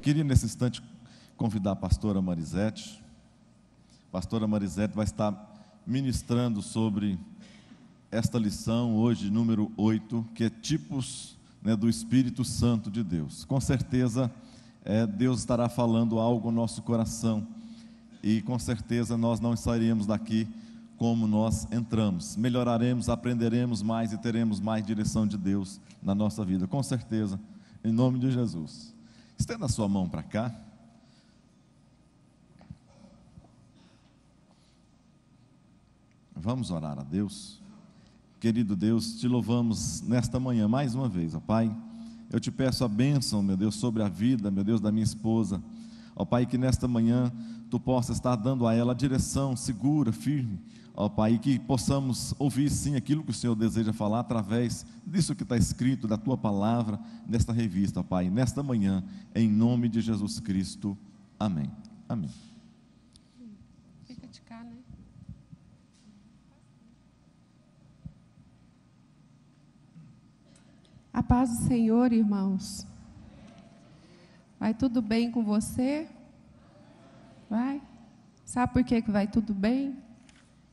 queria nesse instante convidar a pastora Marisete. A pastora Marisete vai estar ministrando sobre esta lição hoje, número 8, que é tipos, do Espírito Santo de Deus. Com certeza, Deus estará falando algo ao nosso coração, e com certeza nós não sairemos daqui como nós entramos. Melhoraremos, aprenderemos mais e teremos mais direção de Deus na nossa vida, com certeza, em nome de Jesus. Estenda a sua mão para cá. Vamos orar a Deus. Querido Deus, te louvamos nesta manhã mais uma vez, ó Pai. Eu te peço a bênção, meu Deus, sobre a vida, meu Deus, da minha esposa. Ó Pai, que nesta manhã tu possa estar dando a ela a direção segura, firme, ó Pai, e que possamos ouvir sim aquilo que o Senhor deseja falar através disso que está escrito, da tua palavra, nesta revista, ó Pai, nesta manhã, em nome de Jesus Cristo. Amém. Amém. Fica de cá, né? A paz do Senhor, irmãos. Vai tudo bem com você? Vai? Sabe por que vai tudo bem?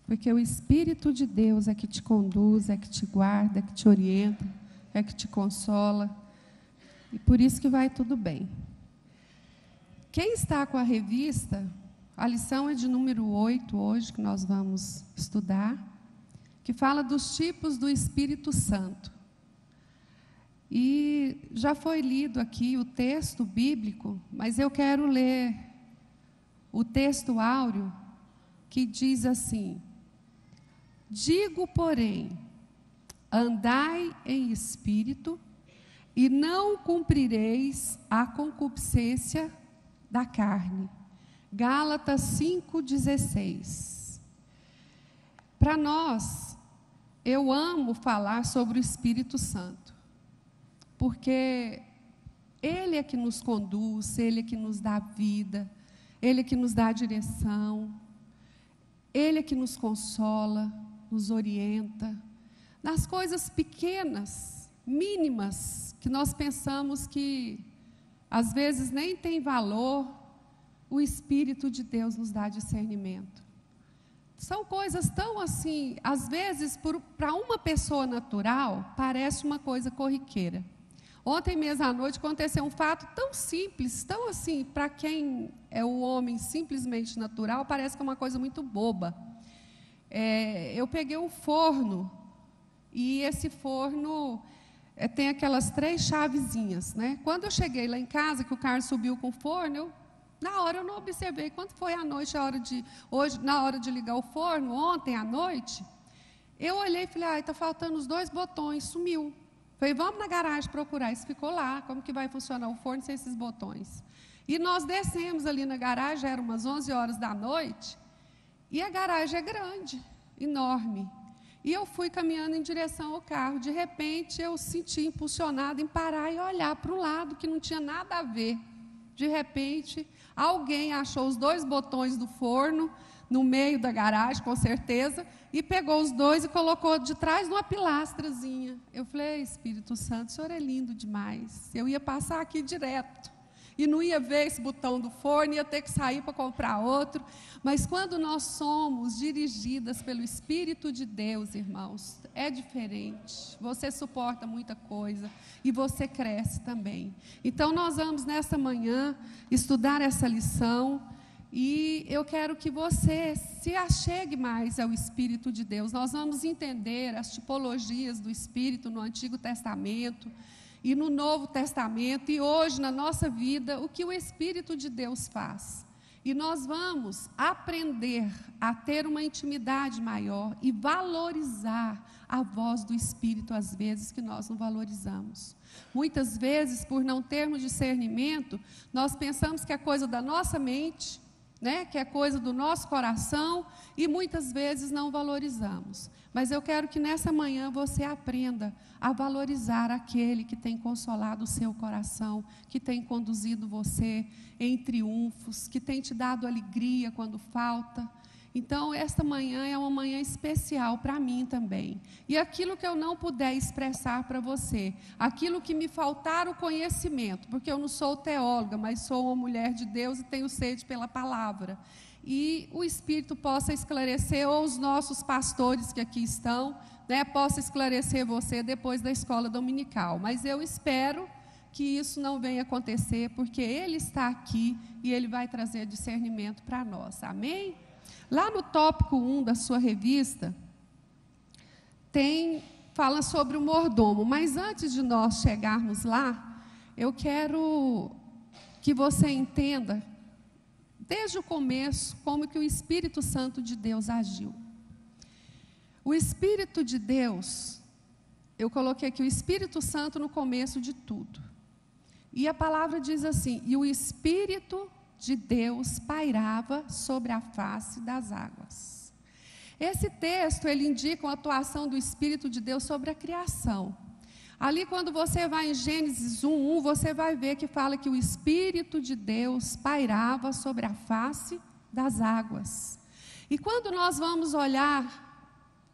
Porque o Espírito de Deus é que te conduz, é que te guarda, é que te orienta, é que te consola. E por isso que vai tudo bem. Quem está com a revista, a lição é de número 8 hoje, que nós vamos estudar, que fala dos tipos do Espírito Santo. E já foi lido aqui o texto bíblico, mas eu quero ler o texto áureo, que diz assim: digo, porém, andai em espírito, e não cumprireis a concupiscência da carne. Gálatas 5,16. Para nós, eu amo falar sobre o Espírito Santo, porque Ele é que nos conduz, Ele é que nos dá vida, Ele é que nos dá direção, Ele é que nos consola, nos orienta, nas coisas pequenas, mínimas, que nós pensamos que, às vezes, nem tem valor, o Espírito de Deus nos dá discernimento. São coisas tão assim, às vezes, para uma pessoa natural, parece uma coisa corriqueira. Ontem mesmo à noite aconteceu um fato tão simples, tão assim, para quem é o homem simplesmente natural, parece que é uma coisa muito boba. Eu peguei um forno, e esse forno tem aquelas 3 chavezinhas, né? Quando eu cheguei lá em casa, que o Carlos subiu com o forno, na hora eu não observei. Quando foi à noite, na hora de ligar o forno, ontem à noite, eu olhei e falei, está faltando os 2 botões, sumiu. Falei, vamos na garagem procurar. Isso ficou lá, como que vai funcionar o forno sem esses botões? E nós descemos ali na garagem, eram umas 11 horas da noite, e a garagem é grande, enorme. E eu fui caminhando em direção ao carro. De repente, eu senti impulsionada em parar e olhar para o lado, que não tinha nada a ver. De repente, alguém achou os 2 botões do forno, no meio da garagem, com certeza, e pegou os 2 e colocou de trás numa pilastrazinha. Eu falei, Espírito Santo, o Senhor é lindo demais. Eu ia passar aqui direto, e não ia ver esse botão do forno, ia ter que sair para comprar outro. Mas quando nós somos dirigidas pelo Espírito de Deus, irmãos, é diferente. Você suporta muita coisa, e você cresce também. Então nós vamos nessa manhã estudar essa lição, e eu quero que você se achegue mais ao Espírito de Deus. Nós vamos entender as tipologias do Espírito no Antigo Testamento e no Novo Testamento, e hoje na nossa vida, o que o Espírito de Deus faz. E nós vamos aprender a ter uma intimidade maior e valorizar a voz do Espírito, às vezes, que nós não valorizamos. Muitas vezes, por não termos discernimento, nós pensamos que é coisa da nossa mente, que é coisa do nosso coração, e muitas vezes não valorizamos. Mas eu quero que nessa manhã você aprenda a valorizar aquele que tem consolado o seu coração, que tem conduzido você em triunfos, que tem te dado alegria quando falta. Então, esta manhã é uma manhã especial para mim também. E aquilo que eu não puder expressar para você, aquilo que me faltar o conhecimento, porque eu não sou teóloga, mas sou uma mulher de Deus e tenho sede pela palavra. E o Espírito possa esclarecer, ou os nossos pastores que aqui estão, né, possa esclarecer você depois da escola dominical. Mas eu espero que isso não venha acontecer, porque Ele está aqui e Ele vai trazer discernimento para nós. Amém? Lá no tópico 1 da sua revista, fala sobre o mordomo. Mas antes de nós chegarmos lá, eu quero que você entenda, desde o começo, como que o Espírito Santo de Deus agiu. O Espírito de Deus, eu coloquei aqui o Espírito Santo no começo de tudo. E a palavra diz assim: e o Espírito de Deus pairava sobre a face das águas. Esse texto, ele indica a atuação do Espírito de Deus sobre a criação. Ali, quando você vai em Gênesis 1:1, você vai ver que fala que o Espírito de Deus pairava sobre a face das águas. E quando nós vamos olhar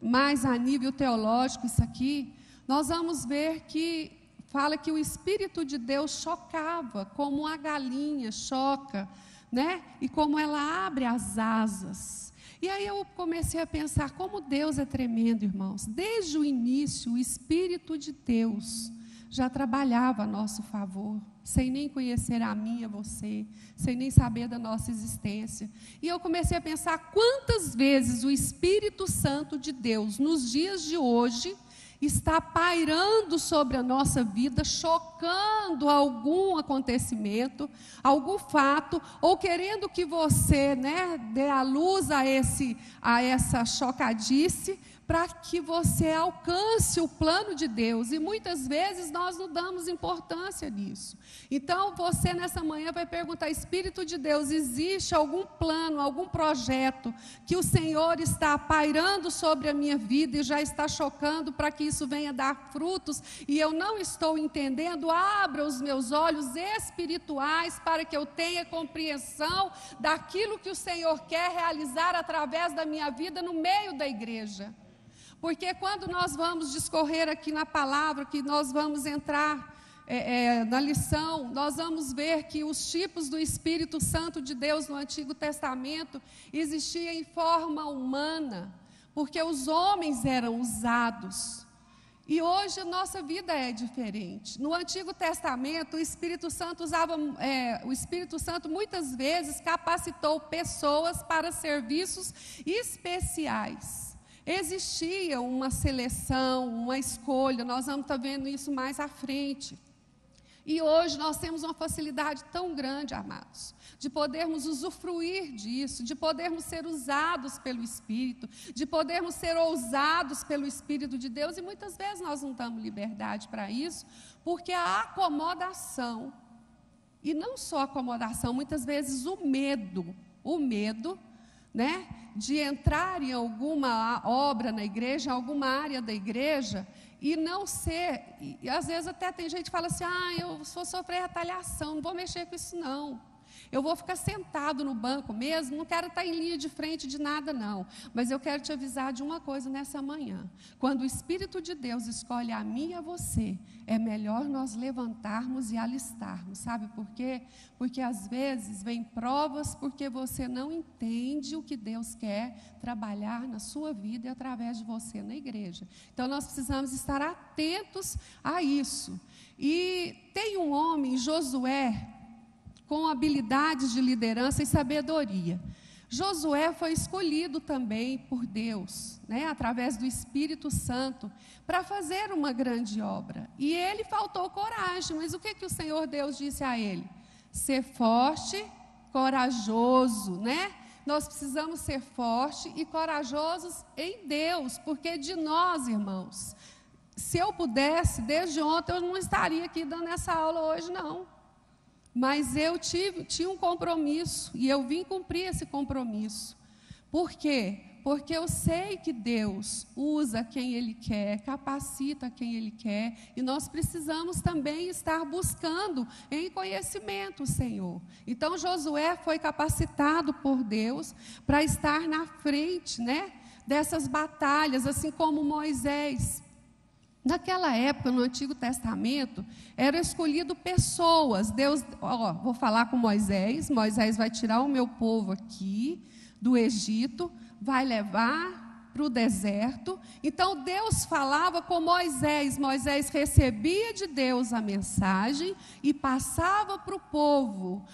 mais a nível teológico isso aqui, nós vamos ver que fala que o Espírito de Deus chocava, como a galinha choca, né? E como ela abre as asas. E aí eu comecei a pensar como Deus é tremendo, irmãos. Desde o início, o Espírito de Deus já trabalhava a nosso favor, sem nem conhecer a mim e a você, sem nem saber da nossa existência. E eu comecei a pensar quantas vezes o Espírito Santo de Deus, nos dias de hoje, está pairando sobre a nossa vida, chocando algum acontecimento, algum fato, ou querendo que você, né, dê a luz a essa chocadice, para que você alcance o plano de Deus. E muitas vezes nós não damos importância nisso. Então você nessa manhã vai perguntar: Espírito de Deus, existe algum plano, algum projeto que o Senhor está pairando sobre a minha vida e já está chocando para que isso venha dar frutos e eu não estou entendendo? Abra os meus olhos espirituais para que eu tenha compreensão daquilo que o Senhor quer realizar através da minha vida no meio da igreja. Porque quando nós vamos discorrer aqui na palavra, que nós vamos entrar na lição, nós vamos ver que os tipos do Espírito Santo de Deus no Antigo Testamento existiam em forma humana, porque os homens eram usados. E hoje a nossa vida é diferente. No Antigo Testamento, o Espírito Santo muitas vezes capacitou pessoas para serviços especiais. Existia uma seleção, uma escolha, nós vamos estar vendo isso mais à frente. E hoje nós temos uma facilidade tão grande, amados, de podermos usufruir disso, de podermos ser usados pelo Espírito, de podermos ser ousados pelo Espírito de Deus, e muitas vezes nós não damos liberdade para isso, porque a acomodação, e não só a acomodação, muitas vezes o medo, né, de entrar em alguma obra na igreja, alguma área da igreja, e não ser, e às vezes até tem gente que fala assim: eu vou sofrer retaliação, não vou mexer com isso não. Eu vou ficar sentado no banco mesmo, não quero estar em linha de frente de nada não. Mas eu quero te avisar de uma coisa nessa manhã: quando o Espírito de Deus escolhe a mim e a você, é melhor nós levantarmos e alistarmos. Sabe por quê? Porque às vezes vem provas porque você não entende o que Deus quer trabalhar na sua vida e através de você na igreja. Então nós precisamos estar atentos a isso. E tem um homem, Josué, com habilidades de liderança e sabedoria. Josué foi escolhido também por Deus, né, através do Espírito Santo, para fazer uma grande obra. E ele faltou coragem, mas o que o Senhor Deus disse a ele? Ser forte, corajoso, né? Nós precisamos ser fortes e corajosos em Deus, porque de nós, irmãos, se eu pudesse, desde ontem eu não estaria aqui dando essa aula hoje, não. Mas eu tinha um compromisso, e eu vim cumprir esse compromisso. Por quê? Porque eu sei que Deus usa quem Ele quer, capacita quem Ele quer, e nós precisamos também estar buscando em conhecimento o Senhor. Então Josué foi capacitado por Deus para estar na frente, né, dessas batalhas, assim como Moisés. Naquela época, no Antigo Testamento, eram escolhidas pessoas. Deus, vou falar com Moisés, Moisés vai tirar o meu povo aqui do Egito, vai levar para o deserto. Então Deus falava com Moisés, Moisés recebia de Deus a mensagem e passava para o povo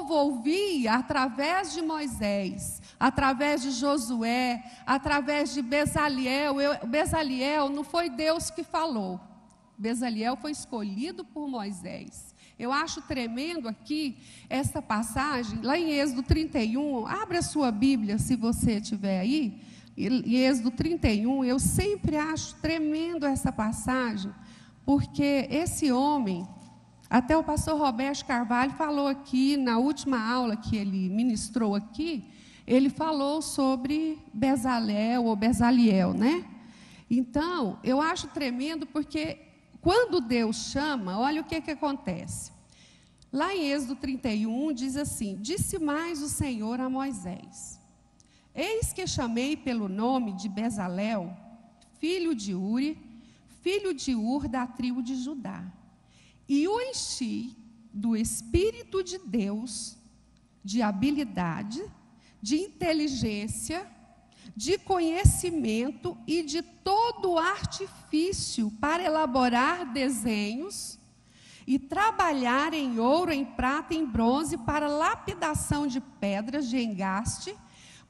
ouvia através de Moisés, através de Josué, através de Bezaliel. Bezaliel não foi Deus que falou, Bezaliel foi escolhido por Moisés. Eu acho tremendo aqui essa passagem, lá em Êxodo 31, abra a sua Bíblia se você tiver aí, em Êxodo 31, eu sempre acho tremendo essa passagem, porque esse homem, até o pastor Roberto Carvalho falou aqui, na última aula que ele ministrou aqui, ele falou sobre Bezalel ou Bezaliel, né? Então, eu acho tremendo porque quando Deus chama, olha o que acontece. Lá em Êxodo 31, diz assim: disse mais o Senhor a Moisés: eis que chamei pelo nome de Bezalel, filho de Uri, filho de Ur, da tribo de Judá, e o enchi do Espírito de Deus, de habilidade, de inteligência, de conhecimento e de todo artifício para elaborar desenhos e trabalhar em ouro, em prata, em bronze, para lapidação de pedras de engaste,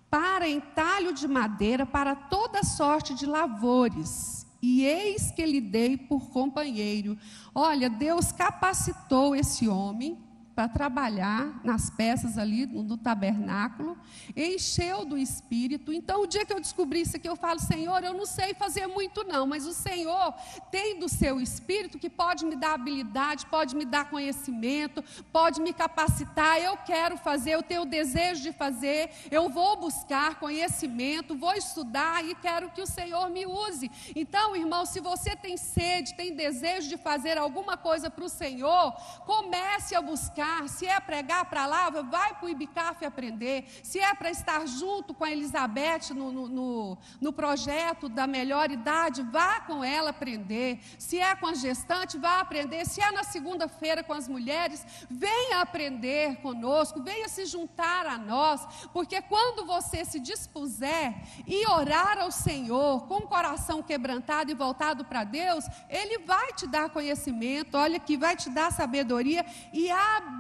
para entalho de madeira, para toda sorte de lavores. E eis que lhe dei por companheiro. Olha, Deus capacitou esse homem para trabalhar nas peças ali do tabernáculo, encheu do Espírito. Então, o dia que eu descobri isso aqui, eu falo: Senhor, eu não sei fazer muito não, mas o Senhor tem do seu Espírito que pode me dar habilidade, pode me dar conhecimento, pode me capacitar. Eu quero fazer, eu tenho o desejo de fazer, eu vou buscar conhecimento, vou estudar e quero que o Senhor me use. Então, irmão, se você tem sede, tem desejo de fazer alguma coisa para o Senhor, comece a buscar. Se é pregar para lá, vai para o Ibicaf aprender. Se é para estar junto com a Elizabeth no projeto da melhor idade, vá com ela aprender. Se é com a gestante, vá aprender. Se é na segunda-feira com as mulheres, venha aprender conosco, venha se juntar a nós, porque quando você se dispuser e orar ao Senhor com o coração quebrantado e voltado para Deus, Ele vai te dar conhecimento, olha que vai te dar sabedoria e habilidade.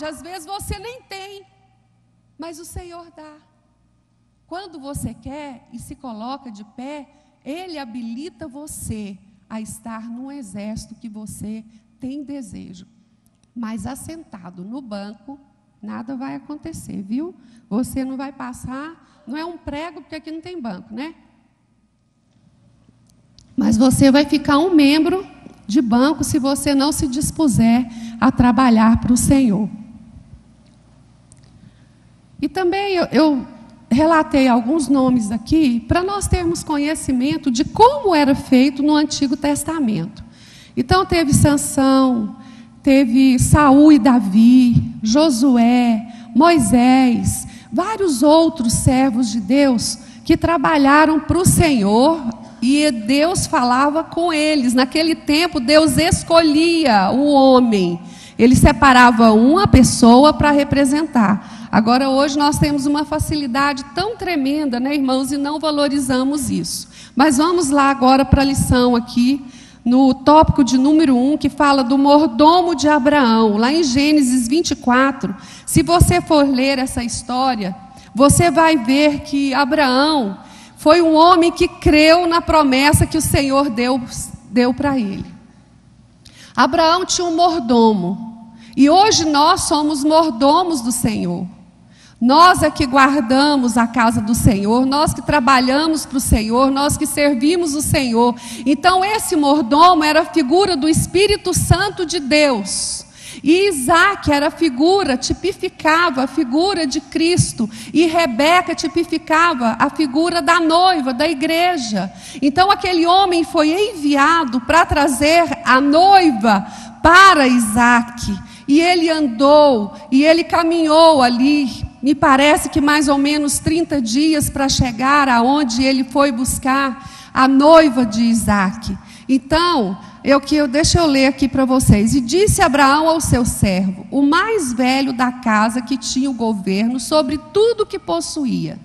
Às vezes você nem tem, mas o Senhor dá. Quando você quer e se coloca de pé, Ele habilita você a estar num exército que você tem desejo. Mas assentado no banco, nada vai acontecer, viu? Você não vai passar, não é um prego, porque aqui não tem banco, né? Mas você vai ficar um membro de banco se você não se dispuser a trabalhar para o Senhor. E também eu relatei alguns nomes aqui para nós termos conhecimento de como era feito no Antigo Testamento. Então teve Sansão, teve Saul e Davi, Josué, Moisés, vários outros servos de Deus que trabalharam para o Senhor. E Deus falava com eles. Naquele tempo, Deus escolhia o homem. Ele separava uma pessoa para representar. Agora, hoje, nós temos uma facilidade tão tremenda, né, irmãos? E não valorizamos isso. Mas vamos lá agora para a lição aqui, no tópico de número 1, que fala do mordomo de Abraão. Lá em Gênesis 24, se você for ler essa história, você vai ver que Abraão foi um homem que creu na promessa que o Senhor deu para ele. Abraão tinha um mordomo. E hoje nós somos mordomos do Senhor. Nós é que guardamos a casa do Senhor, nós que trabalhamos para o Senhor, nós que servimos o Senhor. Então esse mordomo era a figura do Espírito Santo de Deus. E Isaac era a figura, tipificava a figura de Cristo. E Rebeca tipificava a figura da noiva, da igreja. Então aquele homem foi enviado para trazer a noiva para Isaac. E ele andou, e ele caminhou ali, me parece que mais ou menos 30 dias para chegar aonde ele foi buscar a noiva de Isaac. Então, deixa eu ler aqui para vocês. E disse Abraão ao seu servo, o mais velho da casa que tinha o governo sobre tudo que possuía.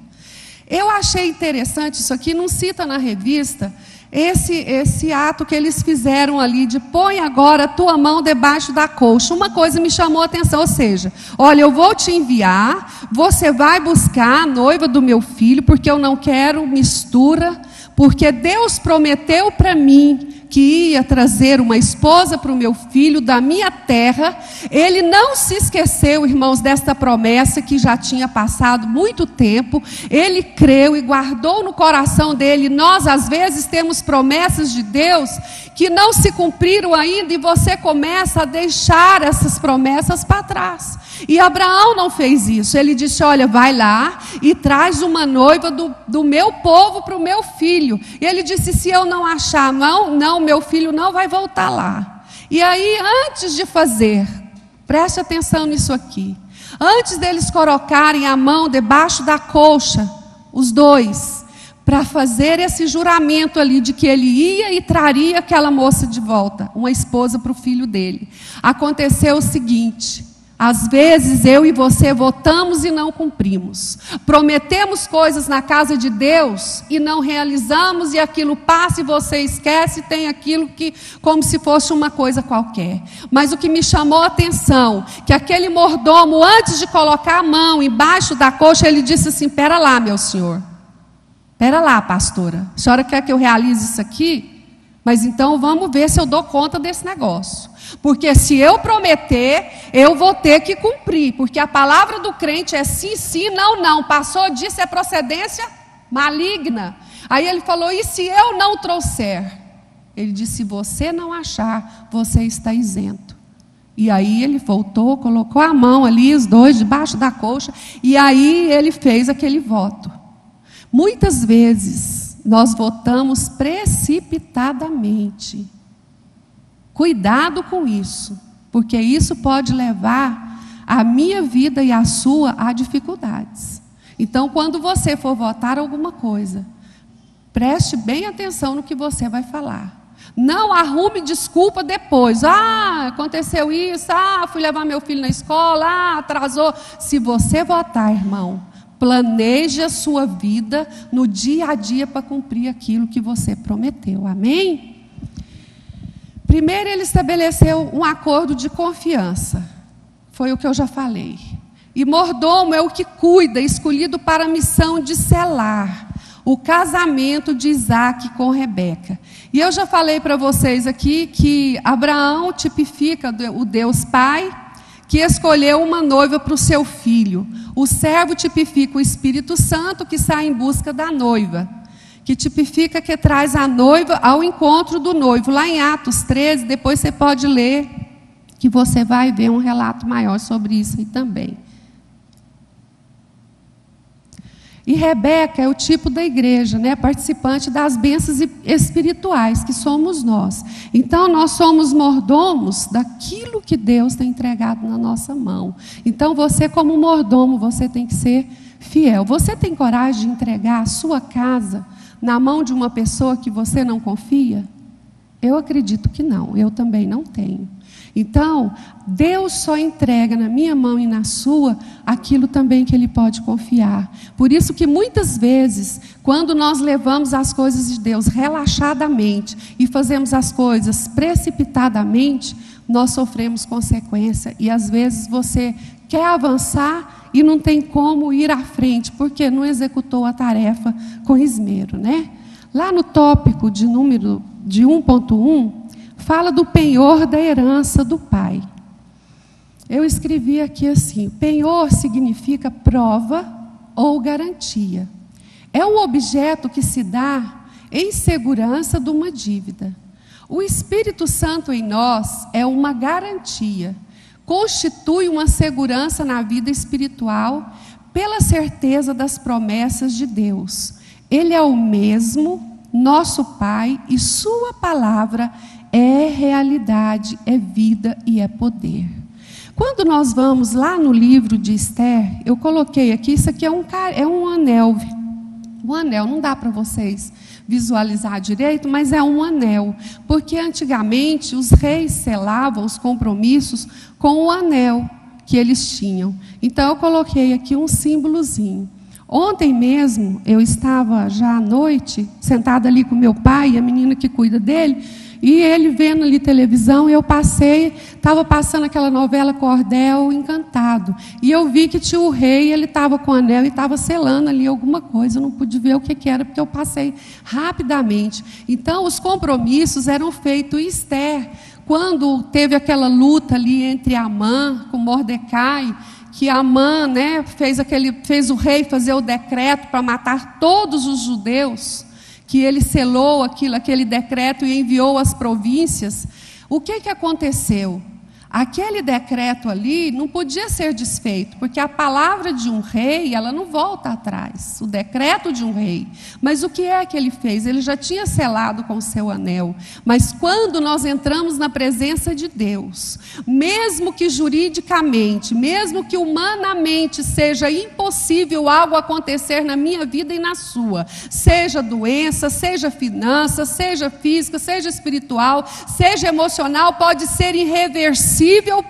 Eu achei interessante isso aqui, não cita na revista, esse ato que eles fizeram ali de põe agora a tua mão debaixo da colcha. Uma coisa me chamou a atenção, ou seja, olha, eu vou te enviar, você vai buscar a noiva do meu filho, porque eu não quero mistura, porque Deus prometeu para mim que ia trazer uma esposa para o meu filho da minha terra. Ele não se esqueceu, irmãos, desta promessa que já tinha passado muito tempo. Ele creu e guardou no coração dele. Nós às vezes temos promessas de Deus que não se cumpriram ainda, e você começa a deixar essas promessas para trás. E Abraão não fez isso. Ele disse, olha, vai lá e traz uma noiva do meu povo para o meu filho. E ele disse, se eu não achar, não, meu filho não vai voltar lá. E aí, antes de fazer, preste atenção nisso aqui, antes deles colocarem a mão debaixo da colcha, os dois, para fazer esse juramento ali de que ele ia e traria aquela moça de volta, uma esposa para o filho dele, aconteceu o seguinte: às vezes eu e você votamos e não cumprimos, prometemos coisas na casa de Deus e não realizamos, e aquilo passa e você esquece, tem aquilo que como se fosse uma coisa qualquer. Mas o que me chamou a atenção, que aquele mordomo, antes de colocar a mão embaixo da coxa, ele disse assim, pera lá, meu senhor, pera lá, pastora, a senhora quer que eu realize isso aqui? Mas então vamos ver se eu dou conta desse negócio. Porque se eu prometer, eu vou ter que cumprir. Porque a palavra do crente é sim, sim, não, não. Passou disso, é procedência maligna. Aí ele falou, e se eu não trouxer? Ele disse, se você não achar, você está isento. E aí ele voltou, colocou a mão ali, os dois, debaixo da colcha. E aí ele fez aquele voto. Muitas vezes nós votamos precipitadamente. Cuidado com isso, porque isso pode levar a minha vida e a sua a dificuldades. Então, quando você for votar alguma coisa, preste bem atenção no que você vai falar. Não arrume desculpa depois. Aconteceu isso, fui levar meu filho na escola, atrasou. Se você votar, irmão, planeje a sua vida no dia a dia para cumprir aquilo que você prometeu. Amém? Primeiro ele estabeleceu um acordo de confiança. Foi o que eu já falei. E mordomo é o que cuida, escolhido para a missão de selar o casamento de Isaac com Rebeca. E eu já falei para vocês aqui que Abraão tipifica o Deus Pai, que escolheu uma noiva para o seu filho. O servo tipifica o Espírito Santo, que sai em busca da noiva, que tipifica que traz a noiva ao encontro do noivo. Lá em Atos 13, depois você pode ler, que você vai ver um relato maior sobre isso aí também. E Rebeca é o tipo da igreja, né? Participante das bênçãos espirituais, que somos nós. Então, nós somos mordomos daquilo que Deus tem entregado na nossa mão. Então, você como mordomo, você tem que ser fiel. Você tem coragem de entregar a sua casa na mão de uma pessoa que você não confia? Eu acredito que não, eu também não tenho. Então, Deus só entrega na minha mão e na sua aquilo também que Ele pode confiar. Por isso que muitas vezes, quando nós levamos as coisas de Deus relaxadamente e fazemos as coisas precipitadamente, nós sofremos consequência. E às vezes você quer avançar e não tem como ir à frente, porque não executou a tarefa com esmero, né? Lá no tópico de número de 1.1, fala do penhor da herança do pai. Eu escrevi aqui assim: penhor significa prova ou garantia. É um objeto que se dá em segurança de uma dívida. O Espírito Santo em nós é uma garantia. constitui uma segurança na vida espiritual pela certeza das promessas de Deus. Ele é o mesmo, nosso Pai, e sua palavra é realidade, é vida e é poder. Quando nós vamos lá no livro de Esther, eu coloquei aqui, isso aqui é um anel. Um anel, não dá para vocês visualizar direito, mas é um anel. Porque antigamente os reis selavam os compromissos com o anel que eles tinham. Então eu coloquei aqui um símbolozinho. Ontem mesmo, eu estava já à noite, sentada ali com meu pai, a menina que cuida dele, e ele vendo ali televisão, eu estava passando aquela novela Cordel Encantado, e eu vi que tinha o rei, ele estava com o anel e estava selando ali alguma coisa, eu não pude ver o que era, porque eu passei rapidamente. Então, os compromissos eram feitos. Esther, quando teve aquela luta ali entre Amã com Mordecai, que Amã, né, fez o rei fazer o decreto para matar todos os judeus, que ele selou aquele decreto e enviou às províncias. O que aconteceu? Aquele decreto ali não podia ser desfeito, porque a palavra de um rei, ela não volta atrás, o decreto de um rei. Mas o que é que ele fez? Ele já tinha selado com o seu anel. Mas quando nós entramos na presença de Deus, mesmo que juridicamente, mesmo que humanamente seja impossível algo acontecer na minha vida e na sua, seja doença, seja finança, seja física, seja espiritual, seja emocional, pode ser irreversível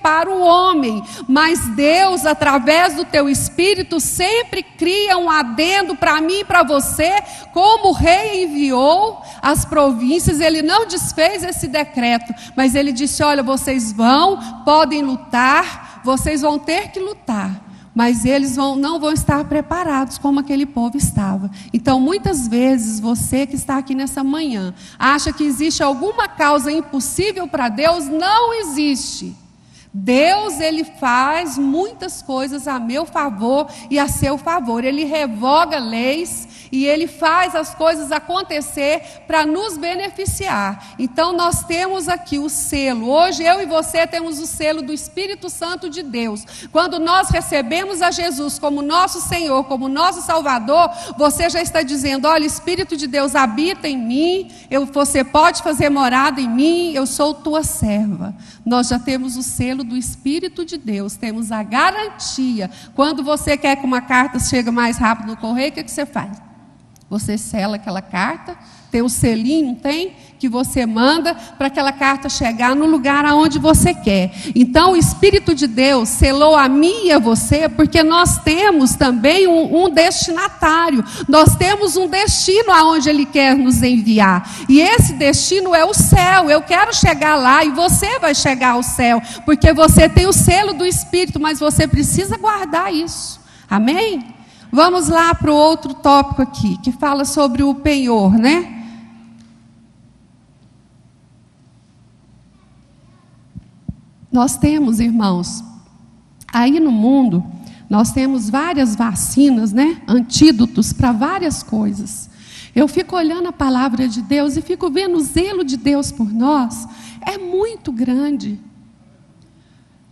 para o homem, mas Deus, através do teu Espírito, sempre cria um adendo para mim e para você. Como o rei enviou as províncias, ele não desfez esse decreto, mas ele disse: olha, vocês podem lutar, vocês vão ter que lutar, mas eles não vão estar preparados como aquele povo estava. Então, muitas vezes, você que está aqui nessa manhã, acha que existe alguma causa impossível para Deus. Não existe. Deus, ele faz muitas coisas a meu favor e a seu favor. Ele revoga leis e ele faz as coisas acontecer para nos beneficiar. Então nós temos aqui o selo. Hoje eu e você temos o selo do Espírito Santo de Deus. Quando nós recebemos a Jesus como nosso Senhor, como nosso Salvador, você já está dizendo: olha, Espírito de Deus habita em mim, você pode fazer morada em mim, eu sou tua serva. Nós já temos o selo do Espírito de Deus, temos a garantia. Quando você quer que uma carta chegue mais rápido no correio, o que você faz? Você sela aquela carta, tem um selinho, não tem? Que você manda para aquela carta chegar no lugar aonde você quer. Então o Espírito de Deus selou a mim e a você, porque nós temos também um destinatário. Nós temos um destino aonde Ele quer nos enviar. E esse destino é o céu. Eu quero chegar lá e você vai chegar ao céu, porque você tem o selo do Espírito, mas você precisa guardar isso. Amém? Vamos lá para o outro tópico aqui, que fala sobre o penhor, né? Nós temos, irmãos, aí no mundo, nós temos várias vacinas, né? Antídotos para várias coisas. Eu fico olhando a palavra de Deus e fico vendo o zelo de Deus por nós. É muito grande.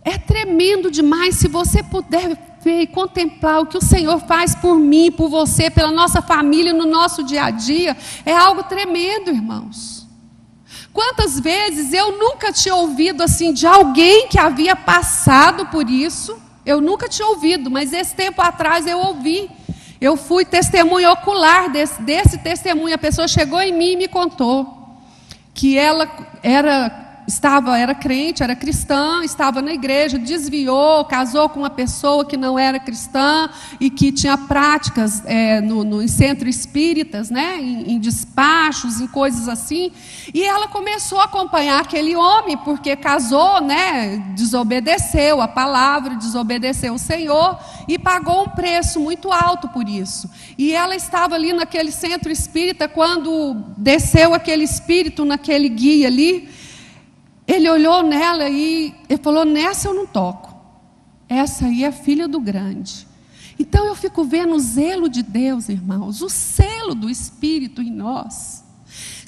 É tremendo demais. Se você puder ver e contemplar o que o Senhor faz por mim, por você, pela nossa família, no nosso dia a dia, é algo tremendo, irmãos. Quantas vezes eu nunca tinha ouvido assim de alguém que havia passado por isso. Eu nunca tinha ouvido, mas esse tempo atrás eu ouvi. Eu fui testemunha ocular desse testemunho. A pessoa chegou em mim e me contou que ela era crente, era cristã, estava na igreja, desviou, casou com uma pessoa que não era cristã e que tinha práticas em centros espíritas, né, em despachos, em coisas assim. E ela começou a acompanhar aquele homem, porque casou, né, desobedeceu a palavra, desobedeceu o Senhor e pagou um preço muito alto por isso. E ela estava ali naquele centro espírita, quando desceu aquele espírito naquele guia ali, ele olhou nela e ele falou: nessa eu não toco, essa aí é filha do grande. Então eu fico vendo o zelo de Deus, irmãos, o selo do Espírito em nós.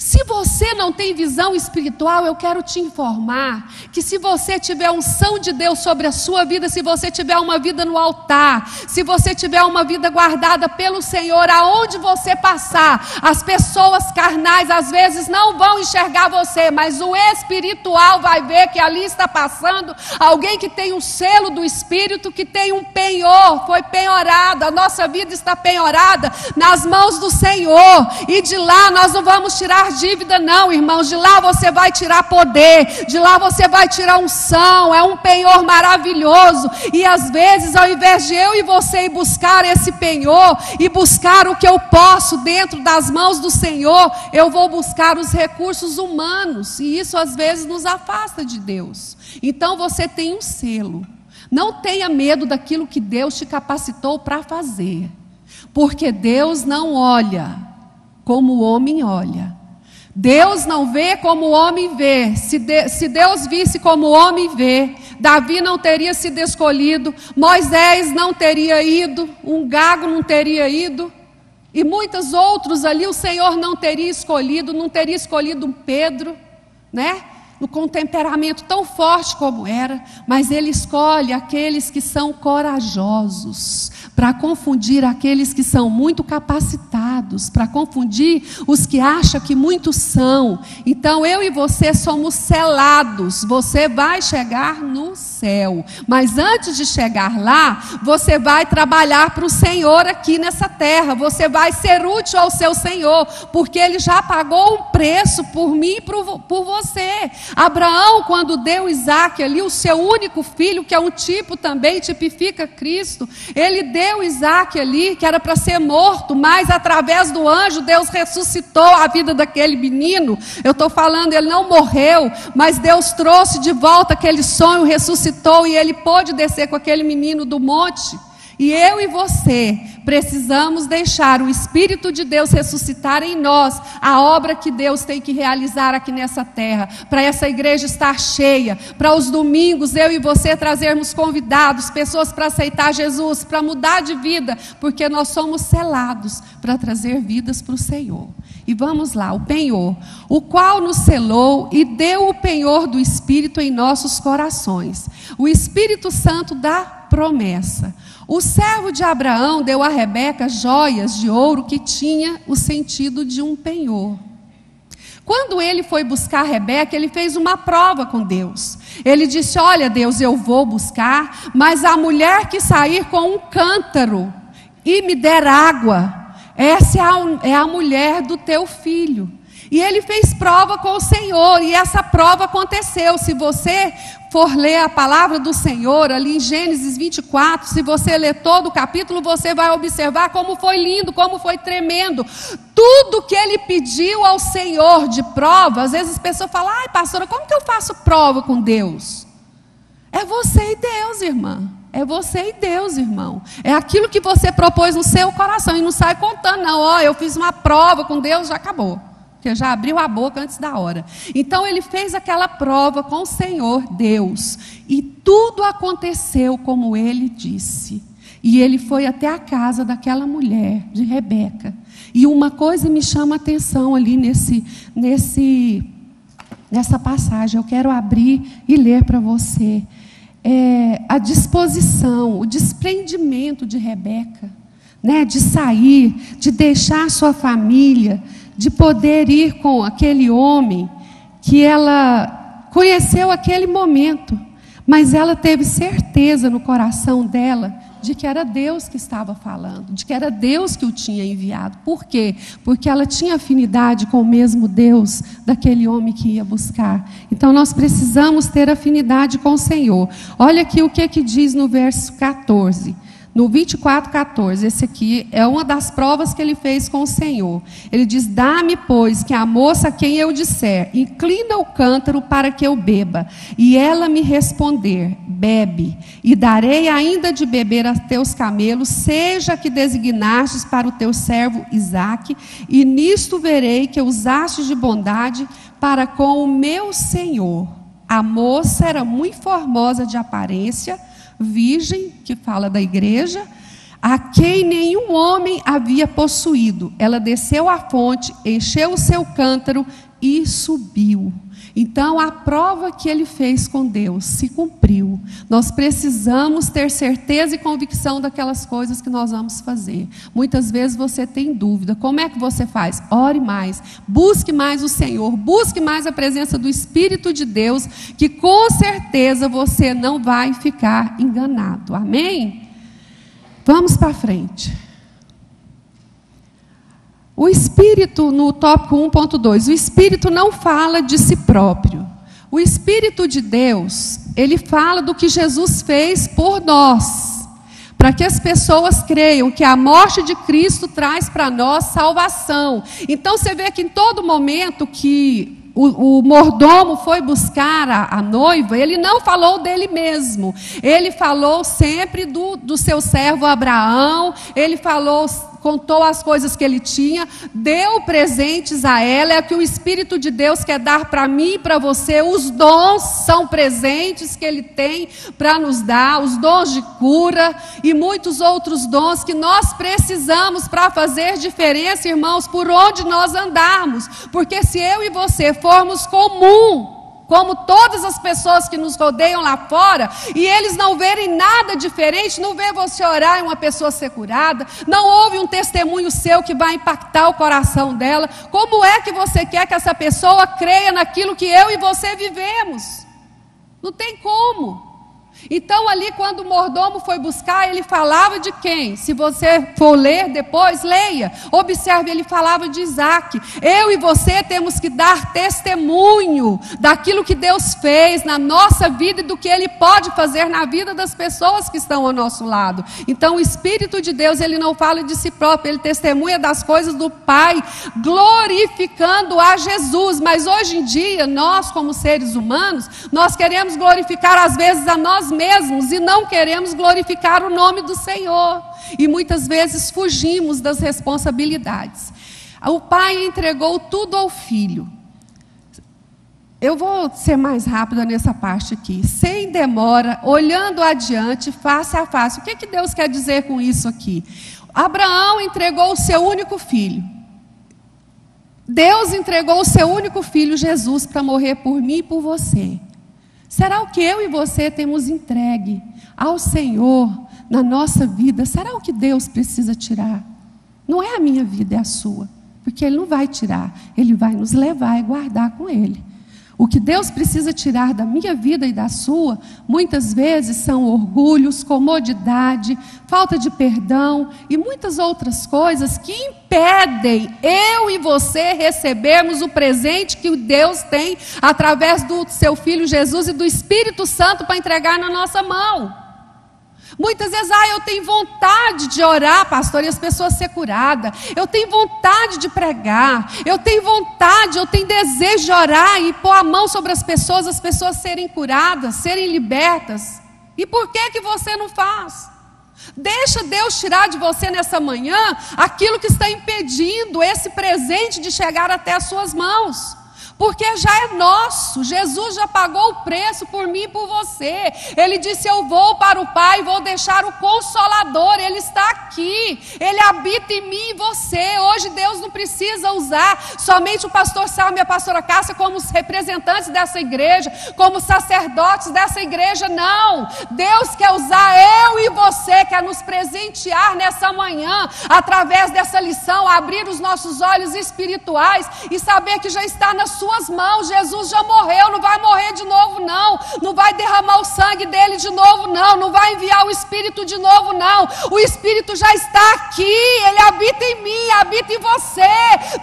Se você não tem visão espiritual, eu quero te informar que se você tiver unção de Deus sobre a sua vida, se você tiver uma vida no altar, se você tiver uma vida guardada pelo Senhor, aonde você passar, as pessoas carnais às vezes não vão enxergar você, mas o espiritual vai ver que ali está passando alguém que tem um selo do Espírito, que tem um penhor, foi penhorado, a nossa vida está penhorada nas mãos do Senhor, e de lá nós não vamos tirar dívida não, irmãos, de lá você vai tirar poder, de lá você vai tirar unção, é um penhor maravilhoso, e às vezes ao invés de eu e você ir buscar esse penhor, e buscar o que eu posso dentro das mãos do Senhor, eu vou buscar os recursos humanos, e isso às vezes nos afasta de Deus. Então você tem um selo, não tenha medo daquilo que Deus te capacitou para fazer, porque Deus não olha como o homem olha. Deus não vê como o homem vê. Se Deus visse como o homem vê, Davi não teria sido escolhido, Moisés não teria ido, um gago não teria ido, e muitos outros ali o Senhor não teria escolhido um Pedro, né? Com um temperamento tão forte como era, mas Ele escolhe aqueles que são corajosos, para confundir aqueles que são muito capacitados, para confundir os que acham que muitos são. Então eu e você somos selados, você vai chegar no céu, mas antes de chegar lá, você vai trabalhar para o Senhor aqui nessa terra, você vai ser útil ao seu Senhor, porque Ele já pagou um preço por mim e por você. Abraão, quando deu Isaque ali, o seu único filho, que é um tipo também, tipifica Cristo, ele deu Isaque ali, que era para ser morto, mas através do anjo, Deus ressuscitou a vida daquele menino. Eu estou falando, ele não morreu, mas Deus trouxe de volta aquele sonho, ressuscitou, e ele pôde descer com aquele menino do monte. E eu e você precisamos deixar o Espírito de Deus ressuscitar em nós a obra que Deus tem que realizar aqui nessa terra, para essa igreja estar cheia, para os domingos eu e você trazermos convidados, pessoas para aceitar Jesus, para mudar de vida, porque nós somos selados para trazer vidas para o Senhor. E vamos lá, o penhor, o qual nos selou e deu o penhor do Espírito em nossos corações, o Espírito Santo da promessa. O servo de Abraão deu a Rebeca joias de ouro que tinha o sentido de um penhor. Quando ele foi buscar Rebeca, ele fez uma prova com Deus. Ele disse: olha Deus, eu vou buscar, mas a mulher que sair com um cântaro e me der água, essa é a mulher do teu filho. E ele fez prova com o Senhor, e essa prova aconteceu. Se você for ler a palavra do Senhor, ali em Gênesis 24, se você ler todo o capítulo, você vai observar como foi lindo, como foi tremendo. Tudo que ele pediu ao Senhor de prova, às vezes as pessoas falam: ai pastora, como que eu faço prova com Deus? É você e Deus, irmã. É você e Deus, irmão. É aquilo que você propôs no seu coração, e não sai contando, não. Ó, eu fiz uma prova com Deus, já acabou. Porque já abriu a boca antes da hora. Então ele fez aquela prova com o Senhor Deus, e tudo aconteceu como ele disse. E ele foi até a casa daquela mulher, de Rebeca. E uma coisa me chama a atenção ali nessa passagem. Eu quero abrir e ler para você. A disposição, o desprendimento de Rebeca, né, de sair, de deixar sua família, de poder ir com aquele homem que ela conheceu aquele momento, mas ela teve certeza no coração dela de que era Deus que estava falando, de que era Deus que o tinha enviado. Por quê? Porque ela tinha afinidade com o mesmo Deus daquele homem que ia buscar. Então nós precisamos ter afinidade com o Senhor. Olha aqui o que diz no verso 14. No 24:14, esse aqui é uma das provas que ele fez com o Senhor. Ele diz: dá-me, pois, que a moça a quem eu disser, inclina o cântaro para que eu beba, e ela me responder, bebe, e darei ainda de beber a teus camelos, seja que designastes para o teu servo Isaque, e nisto verei que usaste de bondade para com o meu Senhor. A moça era muito formosa de aparência, virgem, que fala da igreja. a quem nenhum homem havia possuído. Ela desceu à fonte, encheu o seu cântaro e subiu. Então, a prova que ele fez com Deus se cumpriu. Nós precisamos ter certeza e convicção daquelas coisas que nós vamos fazer. Muitas vezes você tem dúvida. Como é que você faz? Ore mais, busque mais o Senhor, busque mais a presença do Espírito de Deus, que com certeza você não vai ficar enganado. Amém? Vamos para frente. O Espírito, no tópico 1.2, o Espírito não fala de si próprio. O Espírito de Deus, ele fala do que Jesus fez por nós, para que as pessoas creiam que a morte de Cristo traz para nós salvação. Então você vê que em todo momento que o mordomo foi buscar a noiva, ele não falou dele mesmo, ele falou sempre do seu servo Abraão, ele contou as coisas que ele tinha, deu presentes a ela. É o que o Espírito de Deus quer dar para mim e para você. Os dons são presentes que ele tem para nos dar, os dons de cura e muitos outros dons que nós precisamos para fazer diferença, irmãos, por onde nós andarmos. Porque se eu e você formos comum, como todas as pessoas que nos rodeiam lá fora, e eles não verem nada diferente, não vê você orar e uma pessoa ser curada, não houve um testemunho seu que vai impactar o coração dela, como é que você quer que essa pessoa creia naquilo que eu e você vivemos? Não tem como. Então ali quando o mordomo foi buscar, ele falava de quem? Se você for ler depois, leia. Observe, ele falava de Isaac. Eu e você temos que dar testemunho daquilo que Deus fez na nossa vida e do que Ele pode fazer na vida das pessoas que estão ao nosso lado. Então o Espírito de Deus, ele não fala de si próprio, ele testemunha das coisas do Pai, glorificando a Jesus. Mas hoje em dia, nós como seres humanos, nós queremos glorificar às vezes a nós mesmos e não queremos glorificar o nome do Senhor, e muitas vezes fugimos das responsabilidades. O pai entregou tudo ao filho. Eu vou ser mais rápida nessa parte aqui, sem demora, olhando adiante, face a face. O que Deus quer dizer com isso aqui? Abraão entregou o seu único filho. Deus entregou o seu único filho, Jesus, para morrer por mim e por você. Será o que eu e você temos entregue ao Senhor na nossa vida? Será o que Deus precisa tirar? Não é a minha vida, é a sua. Porque Ele não vai tirar, Ele vai nos levar e guardar com Ele. O que Deus precisa tirar da minha vida e da sua, muitas vezes são orgulhos, comodidade, falta de perdão e muitas outras coisas que impedem eu e você recebermos o presente que Deus tem através do seu Filho Jesus e do Espírito Santo para entregar na nossa mão. Muitas vezes, eu tenho vontade de orar, pastor, e as pessoas ser curadas. Eu tenho vontade de pregar. Eu tenho desejo de orar e pôr a mão sobre as pessoas serem curadas, serem libertas. E por que você não faz? Deixa Deus tirar de você nessa manhã aquilo que está impedindo esse presente de chegar até as suas mãos. Porque já é nosso, Jesus já pagou o preço por mim e por você. Ele disse, eu vou para o Pai, vou deixar o Consolador, Ele está aqui, Ele habita em mim e você. Hoje Deus não precisa usar somente o pastor Salmo e a pastora Cássia como os representantes dessa igreja, como sacerdotes dessa igreja, não. Deus quer usar eu e você, quer nos presentear nessa manhã, através dessa lição, abrir os nossos olhos espirituais e saber que já está na sua mãos. Jesus já morreu, não vai morrer de novo não, não vai derramar o sangue dele de novo não vai enviar o Espírito de novo não, o Espírito já está aqui, ele habita em mim, habita em você,